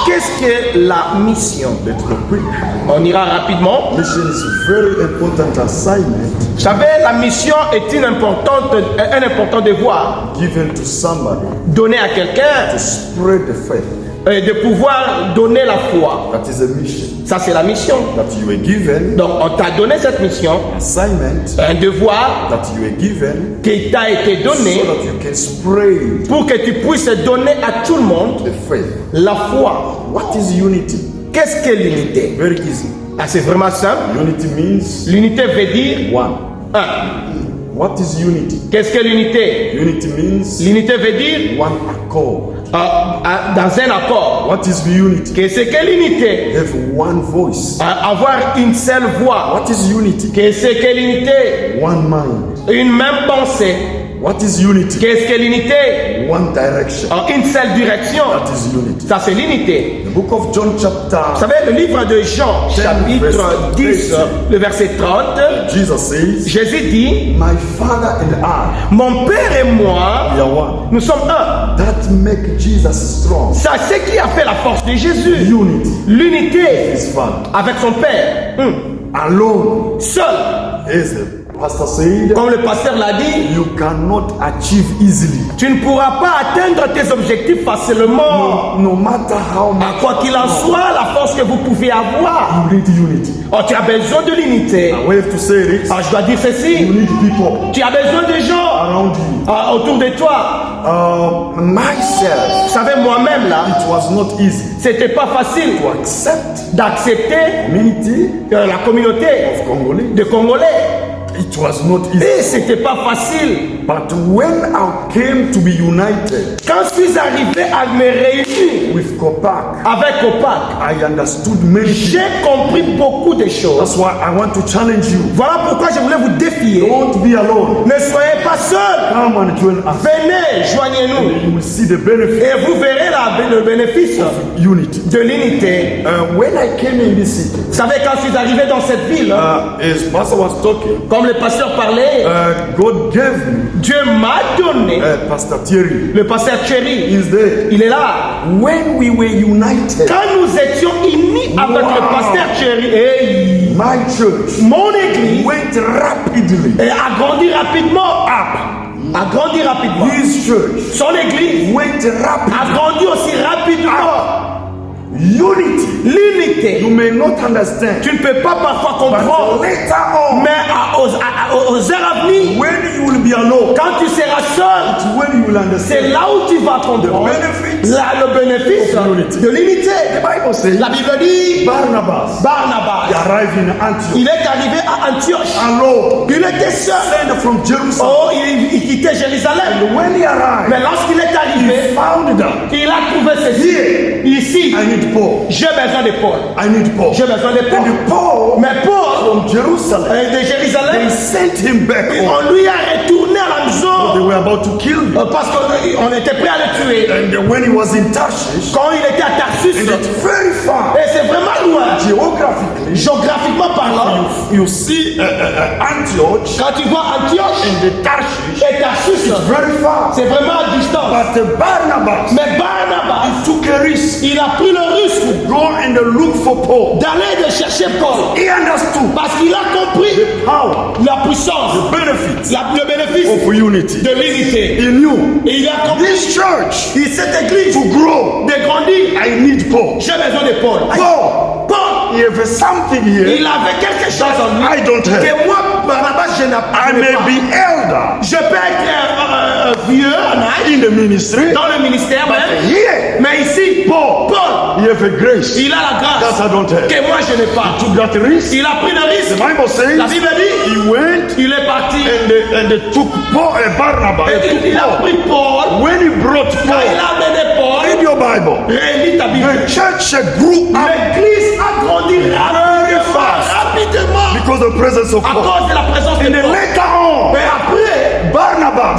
Qu'est-ce que la mission? Let's go quick. On ira rapidement. Mission is very important assignment Vous savez, la mission est un important devoir given to somebody donné à quelqu'un to spread the faith. de pouvoir donner la foi. That is a mission Ça, c'est la mission. that you were given, Donc, on t'a donné cette mission, assignment un devoir that you were given, qui t'a été so donné that you can spread pour que tu puisses donner à tout le monde the faith. la foi. What is unity? Qu'est-ce que l'unité? Very easy. Ah, c'est vraiment simple. Unity means L'unité veut dire one. un. What is unity? Qu'est-ce que l'unité? Unity means L'unité veut dire one accord. dans un accord. What is unity? Qu'est-ce que l'unité? Have one voice. Avoir une seule voix. What is unity? Qu'est-ce que l'unité? One mind. Une même pensée. What is unity? Qu'est-ce que l'unité? One direction. Une seule direction. That is unity. Ça, c'est l'unité. The book of John Vous chapter, savez, le livre de Jean, chapitre 10, le verset 30, Jesus says, Jésus dit, my Father and I, mon Père et moi, we are one. nous sommes un. That make Jesus strong. Ça, c'est ce qui a fait la force de Jésus. Unity. L'unité His Father. avec son Père. Alone, Seul. as the pastor said, Comme le pasteur l'a dit, you cannot achieve easily. tu ne pourras pas atteindre tes objectifs facilement. No matter how much Quoi qu'il en soit, la force que vous pouvez avoir, you need unity. oh, tu as besoin de l'unité. I have to say this. Je dois dire You ceci, need people tu as besoin de gens around you. autour de toi. Myself, Vous savez, moi-même là, it was not easy c'était pas facile to accept d'accepter community la communauté of Congolese. de Congolais. It was not easy. Et c'était pas facile. But when I came to be united Quand je suis arrivé à me réunir with Kopak, avec Copac, I understood many things. j'ai compris beaucoup de choses. That's why I want to challenge you. Voilà pourquoi je voulais vous défier. Don't be alone. Ne soyez pas seuls. Come and join us. Venez, joignez-nous. You will see the benefit Et vous verrez le bénéfice of unity. de l'unité. When I came in this city, Vous savez, quand je suis arrivé dans cette ville, as Pastor was talking, comme le pasteur parlait, God gave me Dieu m'a donné, Pastor Thierry. le pasteur Thierry, He's there. il est là. When we were united, Quand nous étions unis avec le pasteur Thierry, hey, My church mon église went rapidly a grandi rapidement. up. A grandi rapidement. His church Son église went a rapidly grandi aussi rapidement. Unity. L'unité, You may not understand, tu ne peux pas parfois but comprendre, later on, mais aux heures à venir, when you will be alone, quand tu seras seul, it's when you will c'est understand. là où tu vas comprendre benefits le bénéfice of unity. de l'unité. The Bible says La Bible dit, Barnabas he Barnabas, arrived in Antioch il est arrivé à Antioche. alone, Il était seul. sent from Jerusalem. Oh, il quittait Jérusalem. And when he arrived, Mais lorsqu'il est arrivé, he found that il a trouvé ceci. Ici, I need Paul. j'ai besoin de Paul. I need Paul. J'ai besoin de Paul. And Paul Mais Paul, from Jerusalem, de they Jérusalem, sent him back home. on lui a retourné à la They maison were about to kill him. parce qu'on était prêt à le tuer. And when he was in Tarshish, Quand il était à Tarsus, and it's very far et c'est vraiment loin, geographically, géographiquement parlant, you see Antioch quand tu vois Antioche and the Tarshish, et Tarsus, very far. c'est vraiment à distance. But Barnabas, Mais Barnabas, took a risk il a pris le risque go and look for Paul. d'aller de chercher Paul He understood parce qu'il a compris the power, la puissance, the benefits le bénéfice of unity. de l'unité. He knew Et il a compris this church et cette église to grow, de grandir. I need Paul. J'ai besoin de Paul. Paul, Paul, he has something here il avait quelque chose en lui I don't have. que moi, Barnabas, je n'ai I pas. may be elder Je peux être vieux en âge in the ministry, dans le ministère même, here mais ici, Paul, Paul, he has a grace il a la that grâce I don't have. que moi je n'ai pas. Took that risk. Il a pris le The risque. Bible says La Bible dit, he went il est parti and they took Paul, Barnabas. et They took il a Paul. pris Paul. When he brought Quand il Paul, a amené Paul, read your Bible. relis ta Bible. The church grew up L'église a grandi rapidement because of the presence of à Paul. cause de la présence de And then Paul. later on, Mais après, Barnabas,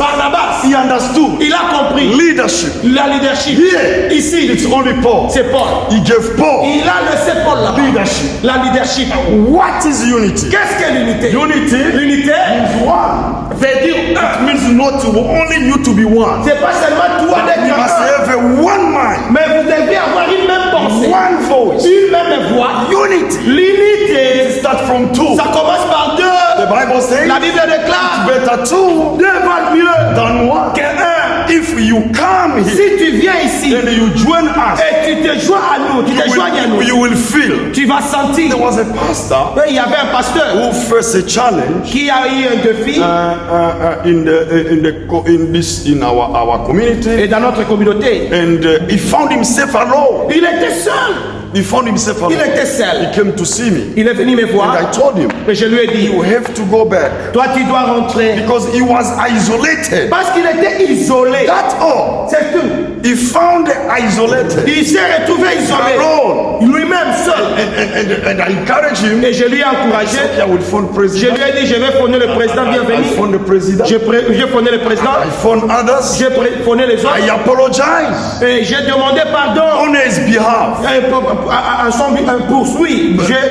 he understood il a compris leadership. la leadership. Here, Ici, it's only Paul. c'est Paul. He gave Paul Il a laissé Paul là. leadership. La leadership. What is unity? Qu'est-ce que l'unité? Unity L'unité is one. veut dire un. It means not only you to be one. C'est pas seulement toi You d'être must un, have a one mind, mais vous devez avoir une même pensée, one voice. une même voix. Unity. L'unité, Start from two. ça commence par deux. The Bible says La Bible déclare better two deux valent mieux than one. qu'un. If you come here Si tu viens ici and you join us, et tu te joins à nous, tu te joignes à nous, you will feel. tu vas sentir. There was a pastor Il y avait un pasteur who faced a challenge qui a eu un défi in our community, et dans notre communauté. and he found himself alone. Il était seul. He found himself Il alone. était seul. He came to see me, Il est venu me and voir I told him, et je lui ai dit, you have to go back toi tu dois rentrer. because he was isolated. Parce qu'il était isolé. That's all. C'est tout. He found isolated, Il s'est retrouvé isolé. alone, Lui-même seul. and I encouraged him. Et je lui ai encouragé. I will phone Je president. lui ai dit, je vais phoner le président, I bienvenue. phoned the president. J'ai phoné le président. I phoned others. J'ai phoné les I autres. apologize Et j'ai demandé pardon. on his behalf. À son poursuit. J'ai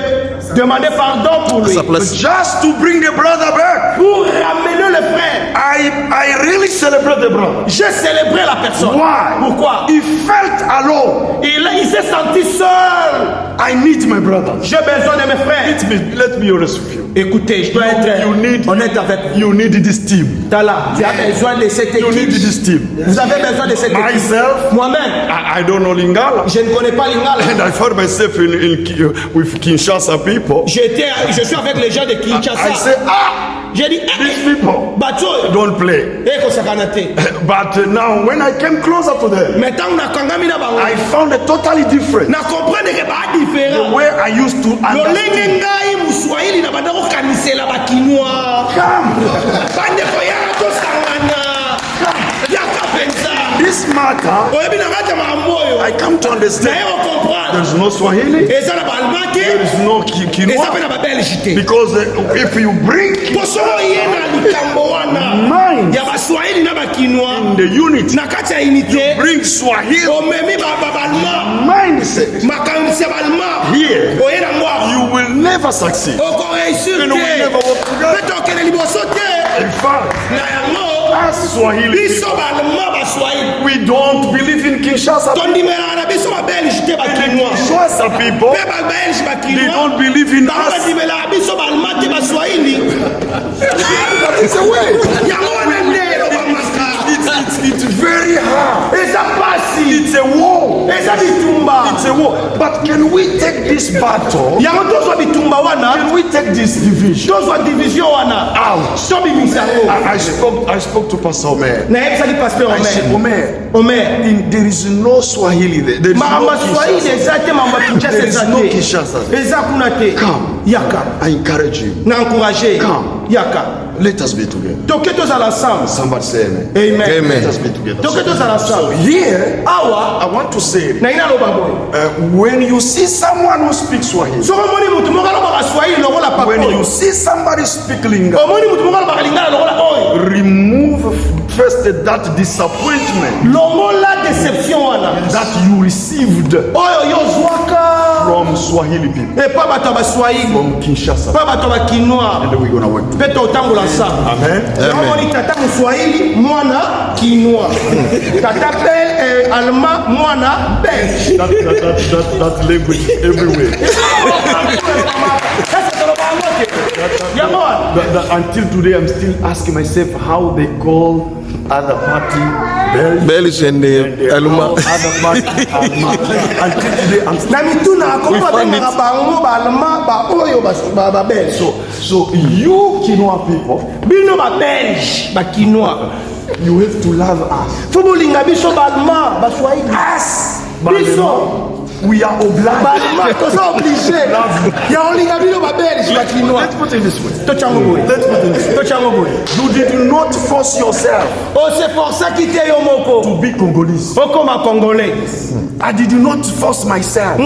demandé pardon pour lui. Just to bring the brother back. Pour ramener le frère. I really celebrate the brother. J'ai célébré la personne. Why? Pourquoi? He felt alone. Il s'est senti seul. I need my brother. J'ai besoin de mes frères. Let me be honest with you. Écoutez, je dois être honnête avec vous. You need this team. Tala, tu as besoin de cette You need équipe. this team. Vous avez besoin de cette équipe. Myself, Moi-même, I don't know Lingala. je ne connais pas Lingala. And I found myself with Kinshasa people. Je suis avec les gens de I Kinshasa. say, J'ai dit, these people bateau, don't play. But now when I came closer to them, maintenant nakangami na bango. I found it totally different. Na comprendre que ba The différent. way I used to understand. Lolenge ngai muswahili na banda ko kanisela bakinwa. Bande ko ya to sangana. Ya kapenza. This matter, Oyebi na ngata mamoyo. I come to Na understand. yo comprendre. There's no Swahili. Eza na balmake. There is no Eza pe Kinwa. na babelgite. Because if you bring Posolo yena likambo wana. mind Ya baswahili na bakinwa. the unity, Na kati ya unité. bring Swahili Omemi babalma. mindset Makanisi balma. here, Oyena ngwa. you will never succeed. Oko réussir You know, we never te. work together. Peto okende liboso te. In fact, Na yango. as Swahili Biso people, balma baswahili. we don't believe in Kinshasa. Tondimela na biso babelge te bakinwa. Kinshasa people, Pe babelge they bakinwa. don't believe in Bango us. bandimela It's a war. But can we take this battle? Can we take this division out? I spoke to Pastor Omer. I said, Omer, there is no Swahili there. There is no Kinshasa. Come. I encourage you. Come. Let us be together. Somebody say amen. Amen. Let us be together. So here, I want to say, when you see someone who speaks Swahili, when you see somebody speak Lingala, remove first that disappointment that you received from Swahili people, from Kinshasa, and then we're going to work together. Amen. That language everywhere. Until today, I'm still asking myself how they call other party Belgium and Alma. Other party Alma. Until today, I'm still. So you Kinoa people, you have to love us. We are obliged. Let's put it this way. You did not force yourself to be Congolese. I did not force myself to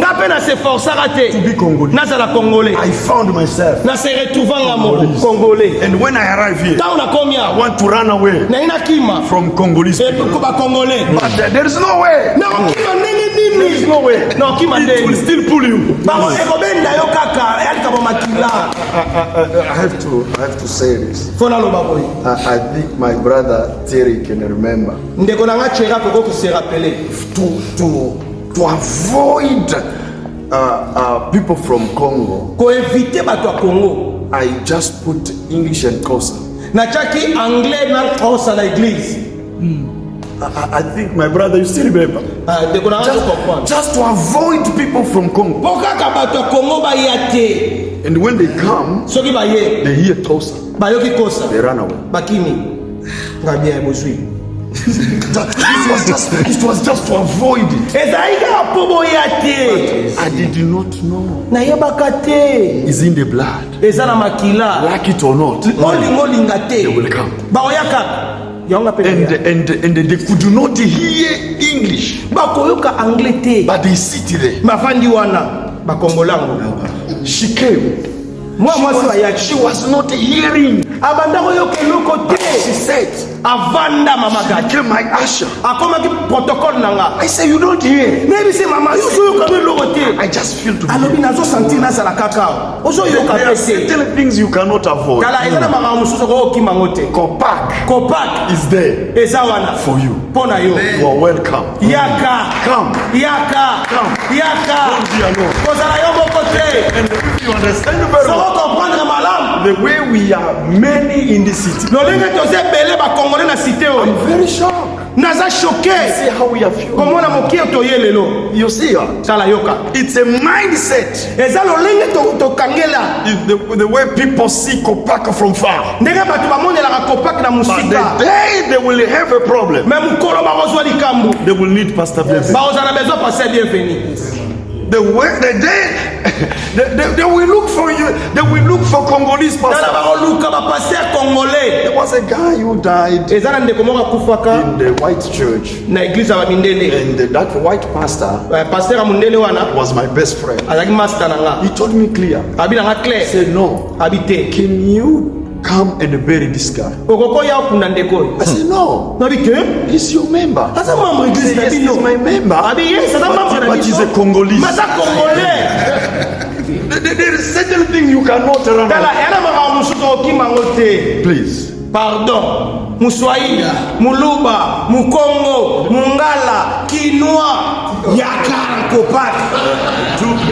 be Congolese. I found myself Congolese. And when I arrive here, I want to run away from Congolese people. But there is no way. There is no way. It will still pull you. I have to say this. I think my brother Terry can remember. To avoid people from Congo, I just put English and Xhosa. I think my brother, you still remember? Just to avoid people from Congo. And when they come, they hear Xhosa. They run away. It was just to avoid it. But I did not know. It's in the blood. Like it or not, they will come. And they could not hear English, but they sit there. She came. She was not hearing. She said, she became my usher. I said, you don't hear. I just feel to be. There are certain things you cannot avoid. Kopak is there for you. You are welcome. Come. Don't be alone. And if you understand very well, the way we are many in the city, I'm very shocked. See how we are feeling. You see, it's a mindset. The way people see Kopak from far. But the day they will have a problem, they will need Pastor Bienvenu. The day they will look for you. They will look for Congolese pastor. There was a guy who died in the white church, and that white pastor was my best friend. He told me clear. He said, no, can you come and bury this guy? I said, no, he's your member. He said, yes, he's my member, but he's a Congolese. There is certain thing you cannot run away. Please. Pardon. Muswahili, Muluba, Mukongo, Mungala, Kinwa. yaka kopaka.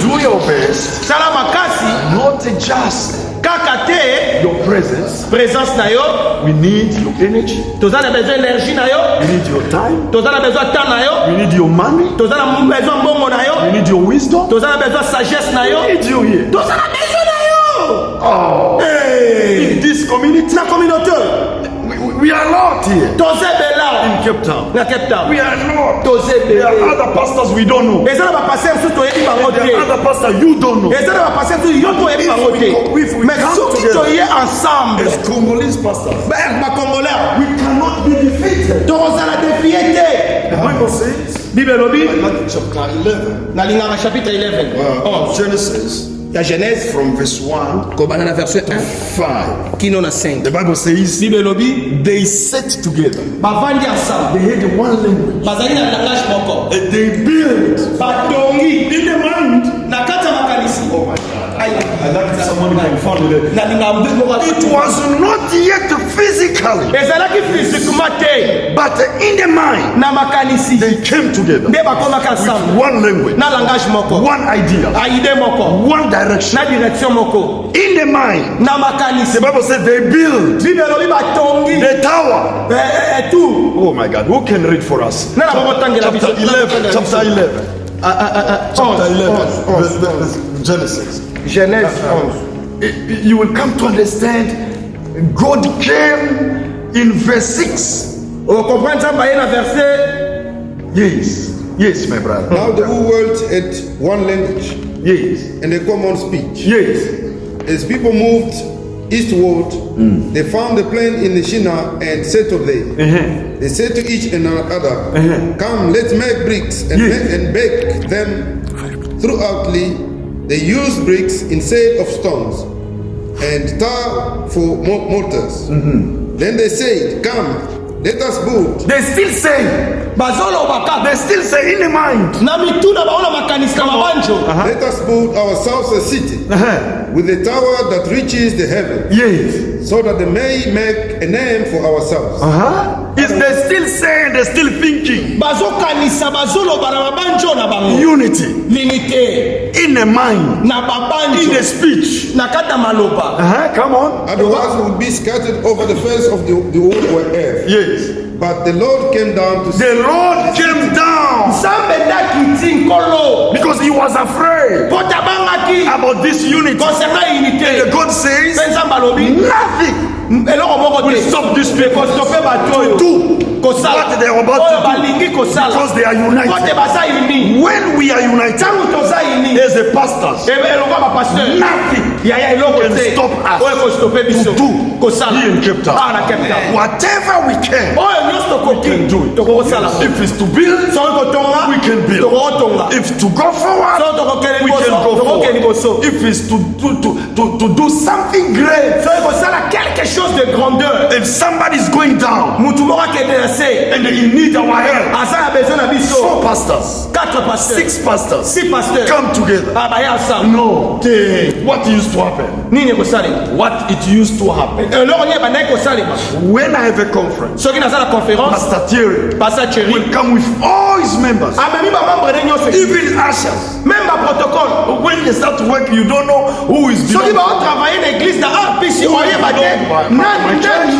Do your best, Sala makasi not just kaka te your presence. présence na yo. We need your energy. Tozana besoin énergie na yo. We need your time. Tozana besoin temps na yo. We need your money. Tozana besoin mbongo na yo. We need your wisdom. Tozana besoin sagesse na yo. We need you here. Tozana besoin na yo. Oh, Hey. in this community, Na communauté. we are not here. Toze bela. In Cape Town, Na Cape Town. we are not. Toze There are bela. other pastors we don't know. Eza na ba pasteur musu toyebi bango There te. are other pastors you don't know. Eza na ba pasteur musu yo toyebi bango te. If we Mais come soki together toye ensemble. as Congolese pastors, Ba Congolais. we cannot be defeated. Tozala défié te. The Bible says, Bible lobi. Matthew chapter 11, Na Lingara chapitre 11. of Genesis, La Genèse. from verse 1 Kobana na verset 1. 5. Kino na 5. The Bible says, Bible lobi. they sat together. Bavandi ensemble. They had one language. Bazali na langage moko. And they built Batongi. in the mind. Na kati ya makanisi. Oh my God. I like someone can follow that. Na linga It was not yet physically, ezalaki physiquement te. but in the mind. Na makanisi. They came together Nde bakomaka with ensemble. one language, Na langage moko. one idea, Aide moko. one direction. Na direction moko. In the mind, Na makanisi. the Bible said they built Bible lobi batongi. the tower. Tout. Oh my God, who can read for us? Na na bakotangela biso. Chapter 11, chapter 11. Chapter 11, verse Genesis. Genèse 11. You will come to understand God came in verse 6. Comprendre ça baye na verset. Yes, my brother. Now the whole world had one language Yes, and a common speech. yes. As people moved eastward, they found a plain in Shinar and settled there. They said to each another, "Come, let's make bricks and, Yes. and bake them thoroughly." They used bricks instead of stones and tar for mortars. Then they said, "Come, let us build." They still say, Bazolo baka. they still say in the mind. Na mituna baona makanisi kama banjo. Let us build ourselves a city with a tower that reaches the heaven, Yes. so that they may make a name for ourselves. Is they still saying, they still thinking. Bazokanisa bazolo bana mabanjo na bango. Unity L'unité. in the mind, Na babanjo. in the speech. Na kata maloba. Come on. Otherwise, we would be scattered over the face of the whole earth. Yes. But the Lord came down to The Lord came down Sambe ndaki nkolo. because he was afraid Pota bangaki. about this unity. Concernant unité. God says, Pensa balobi. nothing Eloko moko will te. stop this people Kostope bato oyo. do Kosala. what they are about Oyo to do balingi kosala. because they are united. Kote baza uni. When we are united Tangu toza uni. as a pastors, Eloko ba pasteur. nothing Yaya eloko can te. stop us Oyo kostope biso. to do Kosala. here in Cape Town. Ah na Cape Town. Whatever we can, Oyo nyonso we can do it. tokokosala. If it's to build, Soki kotonga. we can build. Tokokotonga. If to go forward, Soki tokokende we can liboso. go Tokokende liboso. forward. If it's to do something great Soki kosala quelque chose de grandeur. and somebody's going down Mutu moko akende na se. and they need our help, Aza na besoin na 4 biso. pastors, 4 pasteurs. 6 pastors 6 pasteurs. come together. Ah baye ensemble. No, what used to happen? Nini kosalema? What it used to happen? Eloko nye bandaki kosalema. When I have a conference, Soki naza na conférence. Pastor Thierry Pasteur Thierry. will come with all his members, Amemi ba membre ne nyonso. even ushers. Même ba protocole. When they start to work, you don't know who is Soki belong. ba travailler na église na RPC Who is oyeba te. belong my church?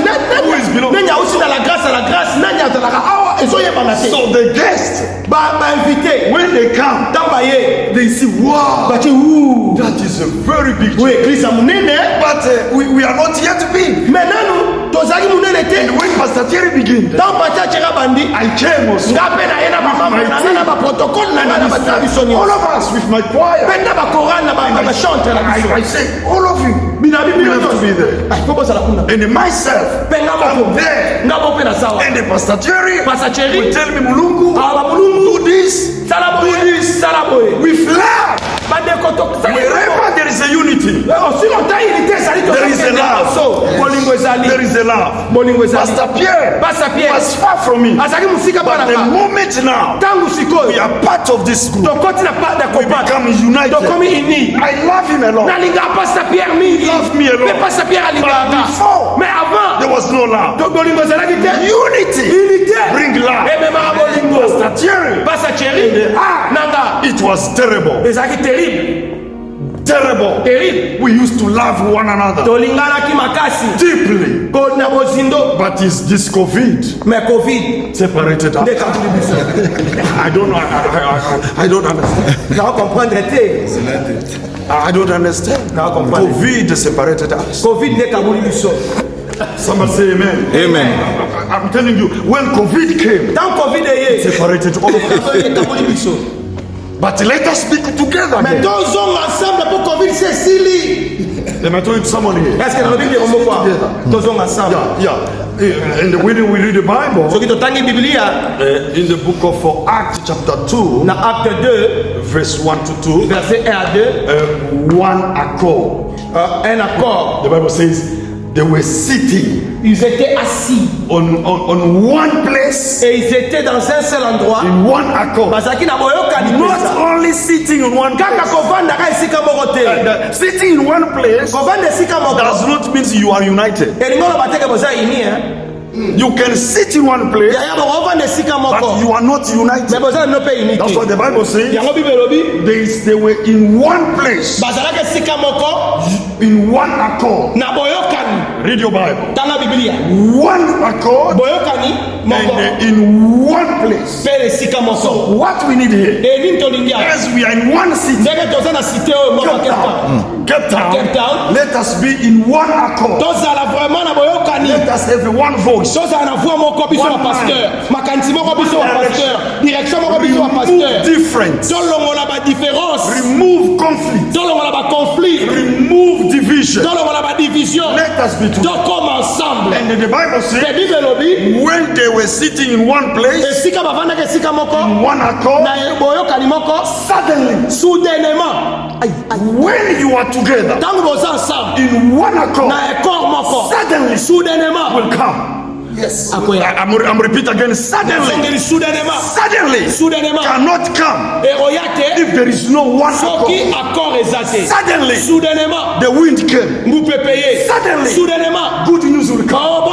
Who is belong? Nani aussi dans la grâce à la grâce. Nani azalaka awa ezoyebana te. So the guests, Ba invité. when they come, Tamba ye. they see, wow, Bati ouh. that is a very big Oui, church. église ya munene. But we are not yet big. Mais nanu tozali munene te. And when Pastor Thierry begins, Tant Pasteur Thierry bandi. I came also. Nga pe na ye na ba membre na nga na ba protocole na nga na ba tradition All nyonso. of us with my choir. Pe na ba chorale na ba chante na biso. I say, all of you, Binabi you have to be there. Faut bosala kuna. And myself, Pe nga I'm moko. there. Nga moko pe na sawa. And the Pastor Thierry Pastor Thierry. will tell me, Mulungu, Awa mulungu. do this Sala boye. Sala boye. with love. Bande koto. Wherever there is a unity, Aussi longtemps il était sali to. there is a love. there is a love. Pastor Pierre was far from me. But the moment now, we are part of this group. We become united. I love him a lot. He loved me a lot. But before, there was no love. Unity bring love. Pastor Thierry, it was terrible. Terrible. We used to love one another deeply. But it's this COVID separated us. I don't know. I don't understand. I don't understand. COVID separated us. Somebody say amen. Amen. I'm telling you, when COVID came, it separated all of us. But let us speak together. Am I talking to someone here? And when we read the Bible, in the book of Acts chapter 2, verse 1 to 2, one accord. The Bible says they were sitting. Ils étaient assis. On one place. Et ils étaient dans un seul endroit. In one accord. Not only sitting in one place. Sitting in one place does not mean you are united. You can sit in one place, but you are not united. That's what the Bible says. They were in one place, in one accord. Read your Bible. One accord and in one place. So what we need here, as we are in one city, Cape Town, let us be in one accord. Let us have one voice. Remove difference. Remove conflict. Remove division. Let us be together. And the Bible says, when they were sitting in one place, in one accord, suddenly, when you are together in one accord, suddenly will come. Yes. I'm repeat again. Suddenly cannot come if there is no one accord. Suddenly the wind came. Suddenly good news will come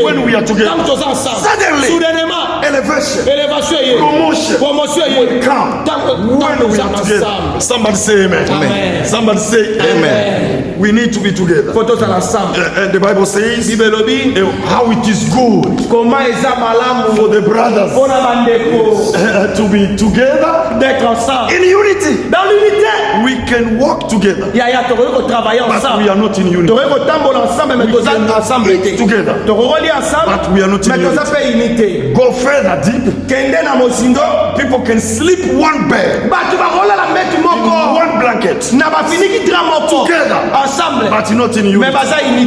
when we are together. Suddenly elevation, promotion will come when we are together. Somebody say amen. Amen. Somebody say amen. We need to be together. And the Bible says how it is good for the brothers to be together in unity. We can walk together, but we are not in unity. We can eat together, but we are not in unity. Go further deep. People can sleep one bed, one blanket, together, but not in unity.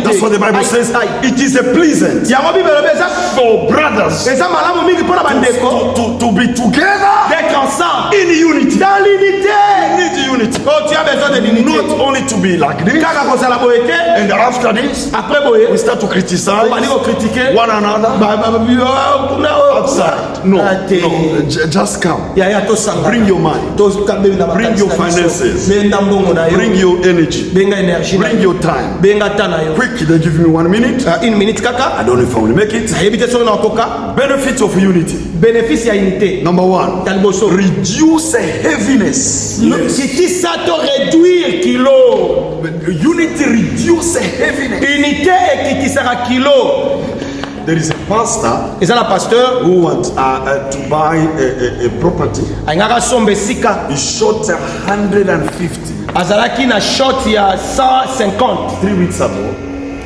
That's what the Bible says. It is a pleasant for brothers to be together in unity. Need unity. Not only to be like this, and after this we start to criticize one another outside. No, just come. Bring your mind, bring your finances, bring your energy, bring your time. Quick, they give me 1 minute. I don't know if I will make it. Benefits of unity. Number one, reduce heaviness. Unity reduce heaviness. There is a pastor who wants to buy a property. He shot 150. Azalaki na short ya 150 3 weeks ago.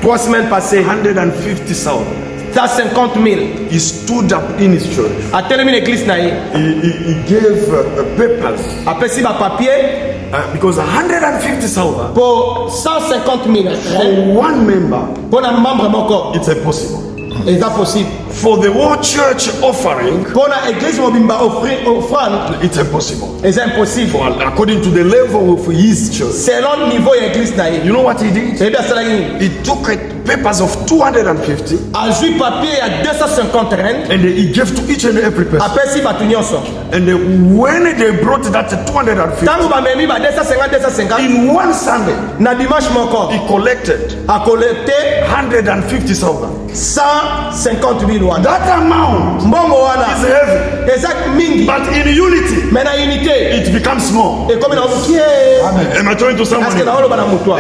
3 semaines passées. 150,000. 150,000. He stood up in his church. A terminé l'église na ye. He gave papers. Après si ba papier. Because 150,000 pour 150,000 for one member, pour un membre moko, it's impossible. C'est pas possible. For the whole church offering, Pour l'église mobimba offrande, it's impossible. c'est impossible. According to the level of his church. Selon le niveau de l'église na ye. You know what he did? C'est bien cela qui. He took papers of 250 A joué papier à 250 rand. and he gave to each and every person. Après si batu nyonso. And when they brought that 250 Tango ba memi ba 250 in one Sunday, na dimanche moko. he collected A collecté 150,000. 150,000 wana. That amount Mbongo is wana. heavy, Exact mingi. but in unity, Mais na unité. it becomes small. Et comme na mukie. Am I talking to Parce someone? que na olo bana mutwa.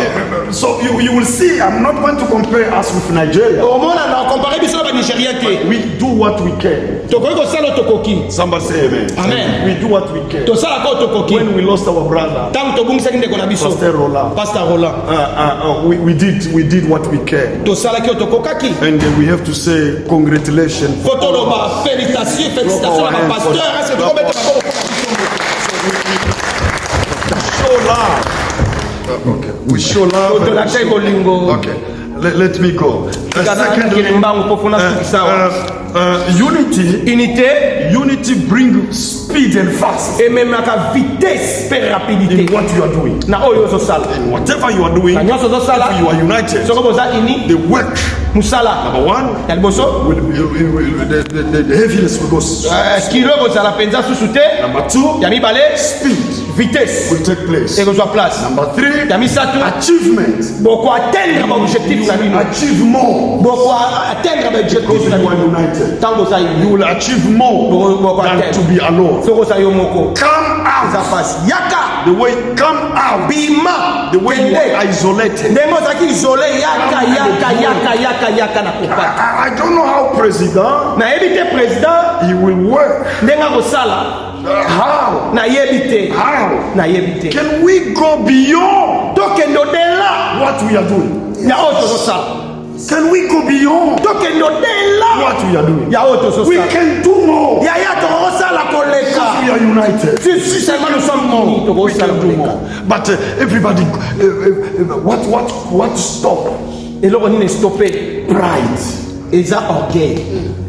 So you will see, I'm not going to compare us with Nigeria. Au monde na comparer biso ba Nigeria te. We do what we can. Tokoki ko sala tokoki. Somebody say amen. Amen. We do what we can. To sala ko tokoki. When we lost our brother, Tango tobungisa ndeko na biso. Pastor Roland, Pastor Roland. we did what we can. To sala ki tokokaki. And we have to say congratulations. Fotoloba félicitations à ma pasteur. Est-ce que tu peux mettre ma voix? Show love. Okay. We show love. To la kai bolingo. Okay. Let me go. Secondly, unité. Unity brings speed and fast Et même à vitesse et rapidité. in what you are doing. Na oyo zo sala. In whatever you are doing, Na nyoso zo sala. if you are united, Soko boza ini. the work, Musala. number one, Ya liboso. the heaviness will go. Kilo bozala penza susu te. Number two, Ya mibale. speed Vitesse. will take place. Et kozwa place. Number three, Ya misatu. achievement. Boko atteindre ba objectif na bino. Achieve more. Boko atteindre ba Because objectif na you are bino. united. Tango za You ini. will achieve more than to be alone. Soko sa yo moko. Come Za out. fasi. Yaka. The way come out. Bima. The way you are isolated. Ndenge ozalaki isole yaka na kopata. I don't know how president Nayebi te président he will work. ndenge akosala. How? Nayebi te. How? Nayebi te. Can we go beyond Tokende odela what we are doing? ya oyo tozosala. Can we go beyond Tokende odela what we are doing? ya oyo We tozosala. can do more. Yaya tokosala koleka. We are united. Si seulement nous sommes unis, We tokosala can do koleka. more. But everybody, what stop? Eloko nini stoppe? Pride. Eza orgueil.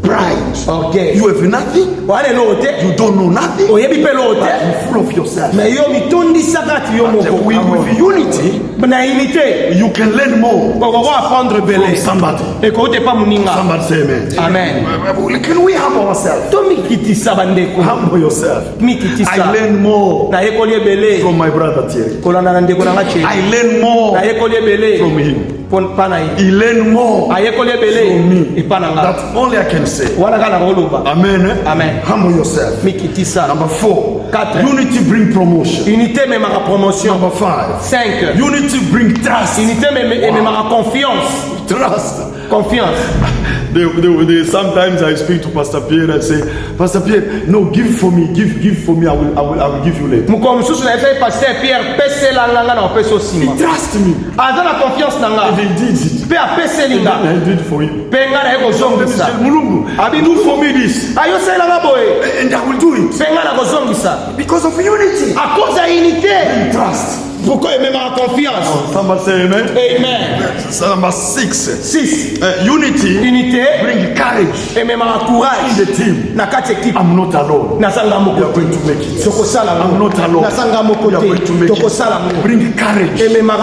Pride. Orgueil. You have nothing. Wana eloko te. You don't know nothing. Oyebi pe eloko But te. you're full of yourself. Mais yo mitondisaka ti yo moko. With unity, Na unité. you can learn more Boko apprendre from belé. somebody. Ekote pa muninga. Somebody say amen. Amen. Can we humble ourselves? To mikitisa bandeko. Humble yourself. I Mikitisa. learn more Na yekoli ebele. from my brother Thierry. Kolanda na ndeko na ngache. I learn more Na yekoli ebele. from him. Pana yi. He learn more Ayekoli ebele. from me. Ipana nga. That's only I can say. Wana kana koloba. Amen. Amen. Humble yourself. Mikitisa. Number 4. Quatre. Unity bring promotion. Unité memaka promotion. Number 5. 5. Unity bring trust. Unité memaka confiance. Trust. Confiance. Sometimes I speak to Pastor Pierre and say, Pastor Pierre, no, give for me, give for me. I will give you later. Muko mususu na ese pasteur Pierre pese la nganga na peso sima. Trust me. Aza na confiance na nga. And he did it. Pe apese linga. And I did it for him. Pe nga na eko zongisa. Mulungu, do for me this, Ayo sela nga boye. and I will do it Pe nga na kozongisa. because of unity. À cause de unité. Trust. Pourquoi il met ma confiance? Somebody say amen. Amen. Number 6. 6. Unity Unité. bring courage Et même ma courage. in the team. Na kati équipe. I'm not alone. Na sanga You are moko. going to make it. Toko sala I'm mo. not alone. Na sanga moko You are going to te. make Toko it. sala mo. Bring courage. Et même ma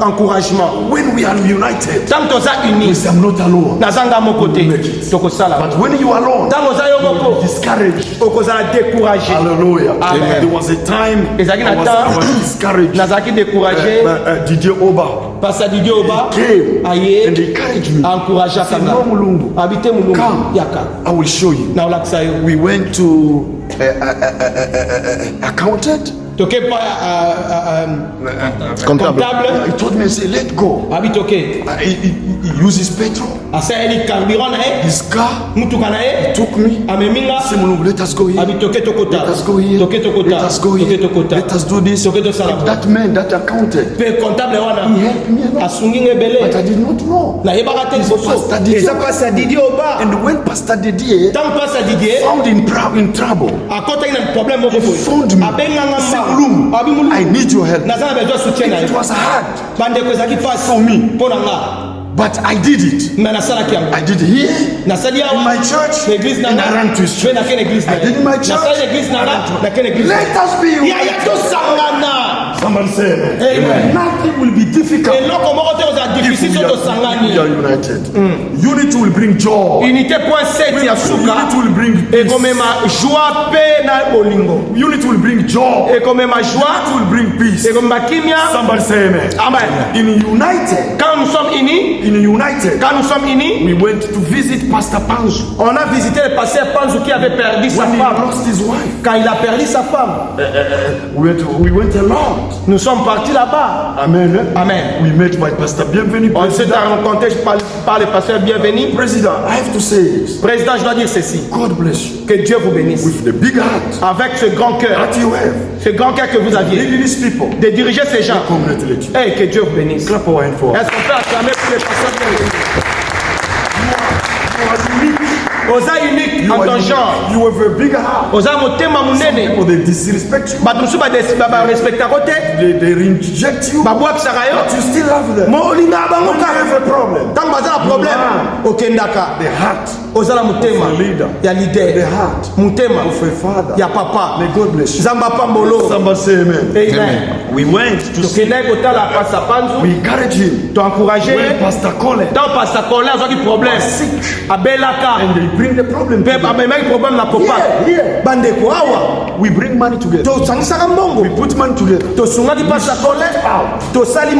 encouragement. When we are united, Tant que ça we uni. say I'm not alone. Na sanga moko te. Make it. Toko sala. But when you are alone, Tant que ça yo moko. discouraged. Oko sala découragé. Hallelujah. Amen. There was a time Ezaki na I temps. was discouraged. Nazaki découragé. Didier Oba Parce que Didier Oba. came Aye. and encouraged me. Encouragé Say, kanga. no, Mulungu, Habite mulungu. come. Yaka. I will show you. Na ulakisa yo. We went to accountant. Toke pa comptable. He told me, say, let go. Habite toke. He uses petrol. Asali carburant na ye. His car Mutuka na ye. took me. Ameminga. Say, Mulungu, let us go here. Habite toke tokota. Let us go here. Toke tokota. Let us go Toke here. tokota. Let us do this. Toke tosala. That man, that accountant, Pe comptable wana. he helped me a lot. Asungi But ngebele. I did not know. Na yebaka te Pastor liboso. Didier. Eza pasa Didier Oba. And when Pastor Didier Tant pasa Didier. found in trouble, Akota ina problème moko boye. phoned me. Abenga Say, ngamba. Mulungu, Abi mulungu. I need your help. Nazana besoin soutien na It ye. was hard. Bandeko ezaki face For me. mpo na nga. But I did it. Mais nasalaki yango. I did it here. Nasali In my church. L'église And I ran to his church. na église I did in my church. Nasali l'église na église. Let us be Ya to sangana. Somebody say Amen. nothing will be difficult. Eloko moko te oza difficile so to sangani. We are united. Unity will bring joy. Unité point 7 ya suka. Unity will bring peace. Ekomema joie pe na bolingo. Unity will bring joy. Ekomema joie. Unity will bring peace. Ekomema kimia. Somebody say amen. Amen. In United. Quand nous sommes unis. In United. Quand nous sommes unis. We went to visit Pastor Panzu. On a visité le pasteur Panzu qui avait perdu sa When he femme. lost his wife. Quand il a perdu sa femme. We went a lot. Nous sommes partis là-bas. Amen. Amen. We met my pastor. Bienvenue. On s'est rencontré par le pasteur Bienvenu. President, I have to say this. Président, je dois dire ceci. God bless you. Que Dieu vous bénisse. With the big heart Avec ce grand cœur. that you have. Ce grand cœur que vous aviez. Leading these people. De diriger ces gens. Congratulate you. Et que Dieu vous bénisse. Clap our hand for us. Est-ce qu'on peut acclamer pour les pasteurs Bienvenus? You are unique. Oza unique en ton genre. You have a big heart. Oza motema munene. People they disrespect you. Bato musu ba respecta kote. They reject you. Babwakisaka yo. But you still love them. Mo olinga bango When you have a problem. Tant baza na problème okendaka. The heart Oza na motema of a leader. ya leader. The heart Motema of a father. ya papa. May God bless you. Zamba pambolo. Somebody say amen. Amen. We went to see. Tokendaki kotala Pastor Panzu. We encourage him. To encourager. When Pastor Colin. Tant Pastor Colin azwaki problème. Abelaka. And they bring the problem. Pe amemaki problème na kopa. Here. Bandeko awa. We bring money together. Tosangisaka mbongo. We put money together. Tosungaki Pastor Colin. Tosali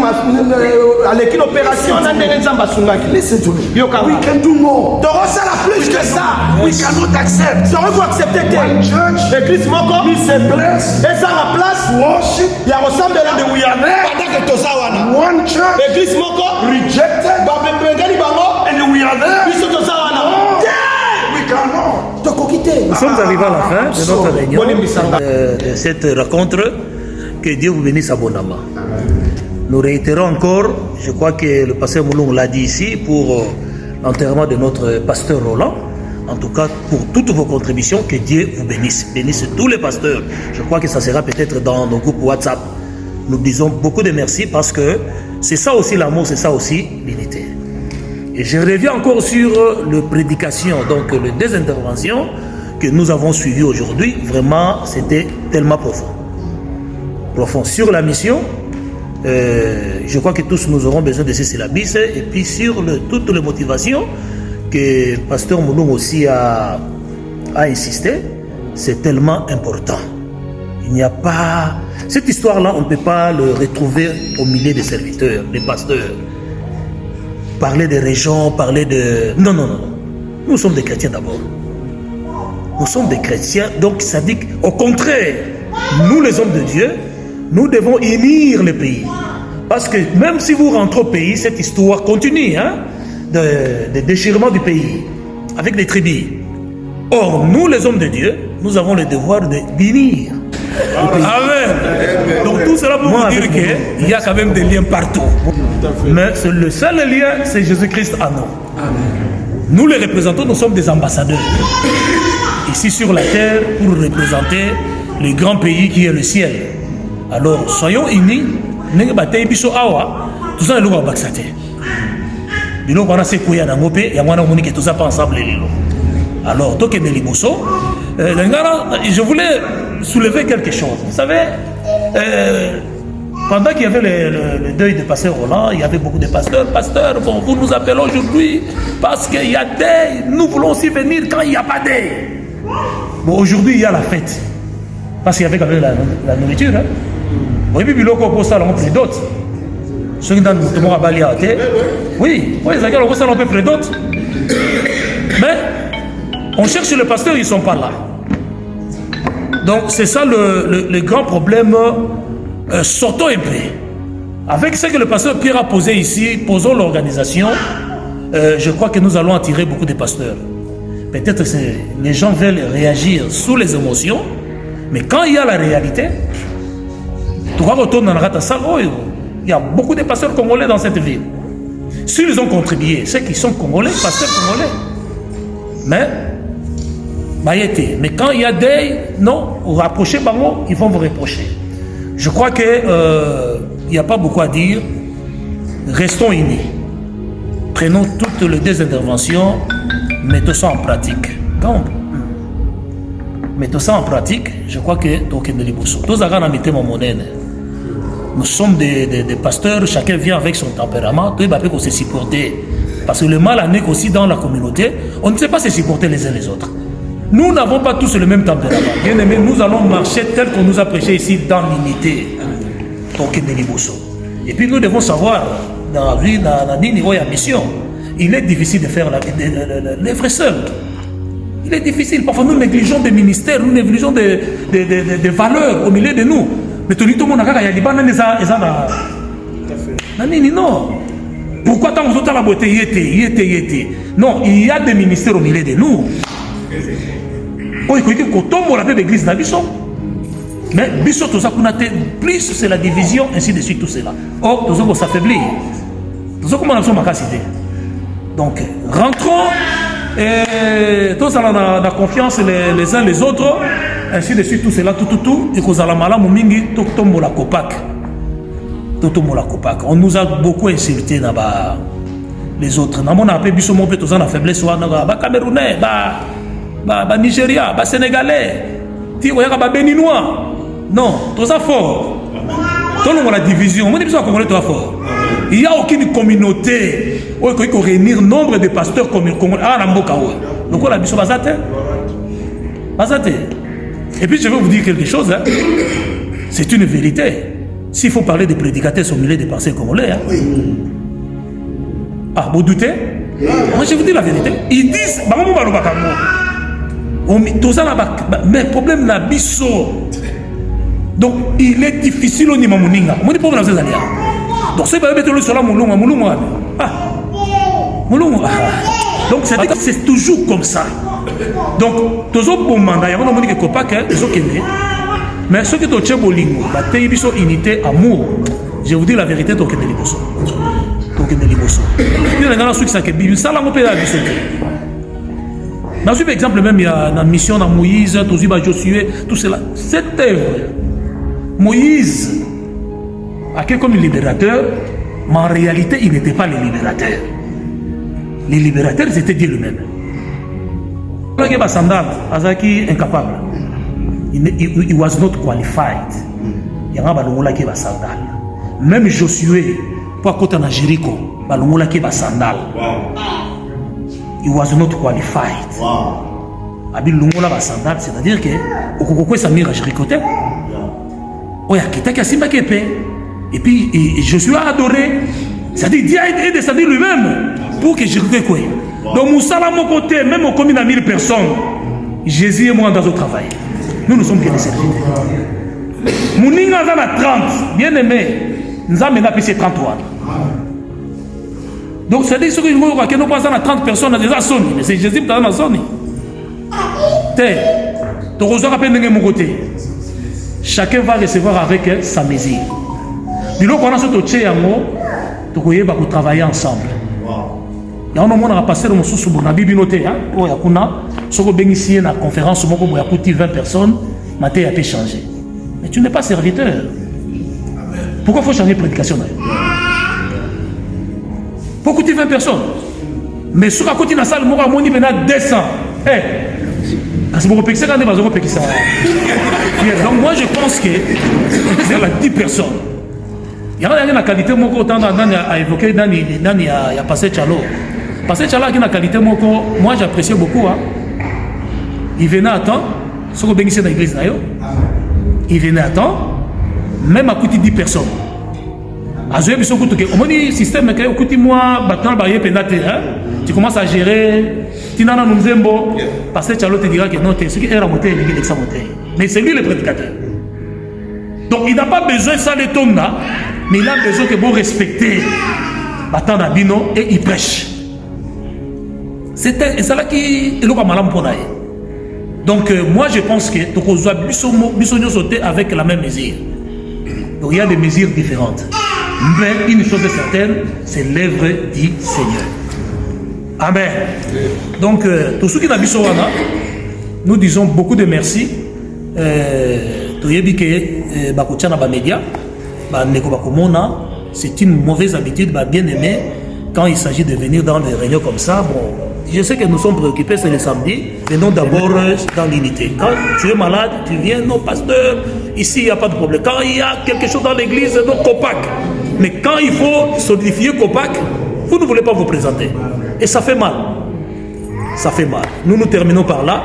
aleki l'opération na ndenge nzambe asungaki. Listen to me. Yoka. We can do more. Tokosala plus que ça. We cannot accept. Tokoki koaccepte te. One church. Église moko. It's a place. Ezanga place. Worship. Ya kosambela. And we are there. Pendant que toza wana. One church. Église moko. Rejected. Bapembengeli bango. And we are there. Biso toza wana. We cannot. Tokoki te. Nous sommes arrivés à la fin de notre réunion, de cette rencontre. Que Dieu vous bénisse abondamment. Nous réitérons encore, je crois que le pasteur Moulong l'a dit ici, pour l'enterrement de notre pasteur Roland. En tout cas, pour toutes vos contributions, que Dieu vous bénisse. Bénisse tous les pasteurs. Je crois que ça sera peut-être dans nos groupes WhatsApp. Nous disons beaucoup de merci parce que c'est ça aussi l'amour, c'est ça aussi l'unité. Et je reviens encore sur le prédication, donc les deux interventions que nous avons suivies aujourd'hui. Vraiment, c'était tellement profond. Profond sur la mission. Je crois que tous nous aurons besoin de ces syllabus et puis sur toutes les motivations que Pasteur Moulong aussi a insisté, c'est tellement important. Il n'y a pas... Cette histoire-là, on ne peut pas le retrouver au milieu des serviteurs, des pasteurs. Parler des régions, parler de... Non, non, non. Nous sommes des chrétiens d'abord. Nous sommes des chrétiens, donc ça dit qu'au contraire, nous les hommes de Dieu, nous devons unir le pays. Parce que même si vous rentrez au pays, cette histoire continue, hein, de déchirement du pays, avec des tribus. Or, nous les hommes de Dieu, nous avons le devoir d'unir. Amen. Donc tout cela pour vous dire qu'il y a quand même des liens partout. Mais le seul lien, c'est Jésus-Christ à nous. Nous les représentons, nous sommes des ambassadeurs. Ici sur la terre, pour représenter le grand pays qui est le ciel. Alors, soyons unis. Tout ça, nous avons ensemble. Alors, je voulais soulever quelque chose. Vous savez, pendant qu'il y avait le deuil de pasteur Roland, il y avait beaucoup de pasteurs. Pasteurs, bon, vous nous appelez aujourd'hui parce qu'il y a deuil. Nous voulons aussi venir quand il n'y a pas deuil. Bon, aujourd'hui, il y a la fête. Parce qu'il y avait quand même la nourriture. Hein? Oui, puis l'autre pour ça, on peut plus d'autres. Ceux qui ont le bali à terre. Oui, on peut plus d'autres. Mais on cherche le pasteur, ils ne sont pas là. Donc c'est ça le grand problème. Sortons un peu. Avec ce que le pasteur Pierre a posé ici, posons l'organisation, je crois que nous allons attirer beaucoup de pasteurs. Peut-être que les gens veulent réagir sous les émotions, mais quand il y a la réalité, il y a beaucoup de pasteurs congolais dans cette ville. S'ils ont contribué, ceux qui sont congolais, pasteurs congolais. Mais quand il y a des... Non, vous rapprochez, ils vont vous reprocher. Je crois qu'il n'y a pas beaucoup à dire. Restons unis. prenons toutes les deux interventions, mettons ça en pratique. Donc, mettons ça en pratique, je crois que nous sommes des pasteurs, chacun vient avec son tempérament, tout le monde peut se supporter. Parce que le mal en est aussi dans la communauté, on ne sait pas se supporter les uns les autres. Nous n'avons pas tous le même tempérament. Bien aimé, nous allons marcher tel qu'on nous a prêché ici dans l'unité. Et puis nous devons savoir, dans la vie, dans la mission, il est difficile de faire les vrais seuls. Il est difficile. Parfois nous négligeons des ministères, nous négligeons des valeurs au milieu de nous. Mais tout le monde a non. Pourquoi tant que la beauté yété? Non, il y a des ministères au milieu de nous. Mais plus c'est la division, ainsi de suite, tout cela. Or, tout ça va s'affaiblir. Tout ça, comment on a cité. Donc, rentrons et tous on a confiance les uns les autres, ainsi de suite, tout cela, tout, et qu'on a la malade, tout tombe la copac. On nous a beaucoup insulté là-bas. Les autres, on a appelé Bissomon, tous en a faiblesse, Camerounais, Nigeria, Sénégalais, Béninois. Non, tout ça fort. Tout le monde a la division. On dit que Congolais tout fort. Il n'y a aucune communauté où il faut réunir nombre de pasteurs comme Congolais. Ah, donc on a dit ça. Et puis je vais vous dire quelque chose. Hein. C'est une vérité. S'il faut parler des prédicateurs au milieu des pasteurs congolais. Hein. Ah, vous doutez? Moi je vous dis la vérité. Ils disent, mais problème la biso. Donc il est difficile au niveau moninga. Mon problème c'est ça. Donc c'est pas mettre le sur la moulunga. Donc c'est toujours comme ça. Donc tous autres mandat, il y a un que copac ils ont qu'aimer. Mais ceux qui ont tché bolingo, la télévision unité amour. Je vous dis la vérité donc que liboso. Donc que liboso. Il y a un truc ça que Bible ça la mon père a dit. Dans un exemple même il y a une mission dans Moïse, Josué, tout cela. Cette œuvre Moïse a quelque comme libérateur, mais en réalité il n'était pas le libérateur. Les libérateurs c'était Dieu lui-même. Il y a sandal, Azaki incapable. He was not qualified. Il y a un sandal. Même Josué, pour côté de Jéricho, il y a sandal. He was not qualified. Abi lungola ba sandal, c'est-à-dire que okoko samira Jéricho te. Oya kitaki asimba kepe. Et puis Josué a adoré. C'est-à-dire Dieu est descendu lui-même pour que Jéricho quoi. Donc Moussala mon côté, même au commune à 1000 personnes, Jésus et moi dans le travail. Nous sommes que des serviteurs. Mouninga a 30, bien aimé, nous avons maintenant PC 33. Donc c'est-à-dire que nous avons pas 30 personnes dans la zone, mais c'est Jésus qui est dans la zone. Tu reçois à peine de mon côté. Chacun va recevoir avec sa mesure. Du coup, on a ce touché à moi, tu vas travailler ensemble. Il y a un moment où on a passé dans mon sous la Bible notée. Il y a une conférence où il y a 20 personnes, matin a pu changer. Mais tu n'es pas serviteur. Pourquoi il faut changer de prédication? Pourquoi tu 20 personnes? Mais sur la côté de la salle, il y a 200. Parce que vous avez ça. Donc moi je pense que c'est la 10 personnes. Il y a une qualité à évoquer dans il y a passé Tchalo. Passé Tchalo a une qualité moi j'apprécie beaucoup. Hein. Il venait à temps, ce qu'on bénissait dans l'église. Il venait à temps, même à coûter 10 personnes. Au système que coûte moi battant barrière pénate, tu commences à gérer. Tu n'as pas nous parce que Tchalo te dira que non, ce qui est remonté, mais c'est lui le prédicateur. Donc il n'a pas besoin de ça de ton là, mais il a besoin que vous respectez battant d'abino et il prêche. C'est là qui est le malam pour naïe. Donc moi je pense que tu peux bisogno sauter avec la même mesure. Donc il y a des mesures différentes. Mais une chose est certaine, c'est l'œuvre du Seigneur. Amen. Donc tous ceux qui n'ont pas nous disons beaucoup de merci. C'est une mauvaise habitude, bien aimé. quand il s'agit de venir dans des réunions comme ça, bon, je sais que nous sommes préoccupés, c'est le samedi. Venons d'abord dans l'unité. Quand tu es malade, tu viens, non, pasteur, ici il n'y a pas de problème. Quand il y a quelque chose dans l'église, non, Copac. Mais quand il faut solidifier Copac, vous ne voulez pas vous présenter. Et ça fait mal. Ça fait mal. Nous terminons par là.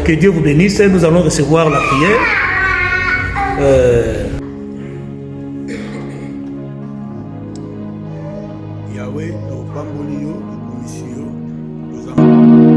Que Dieu vous bénisse. Nous allons recevoir la prière. Yahweh, nous pamboli yo, nous commission yo, nous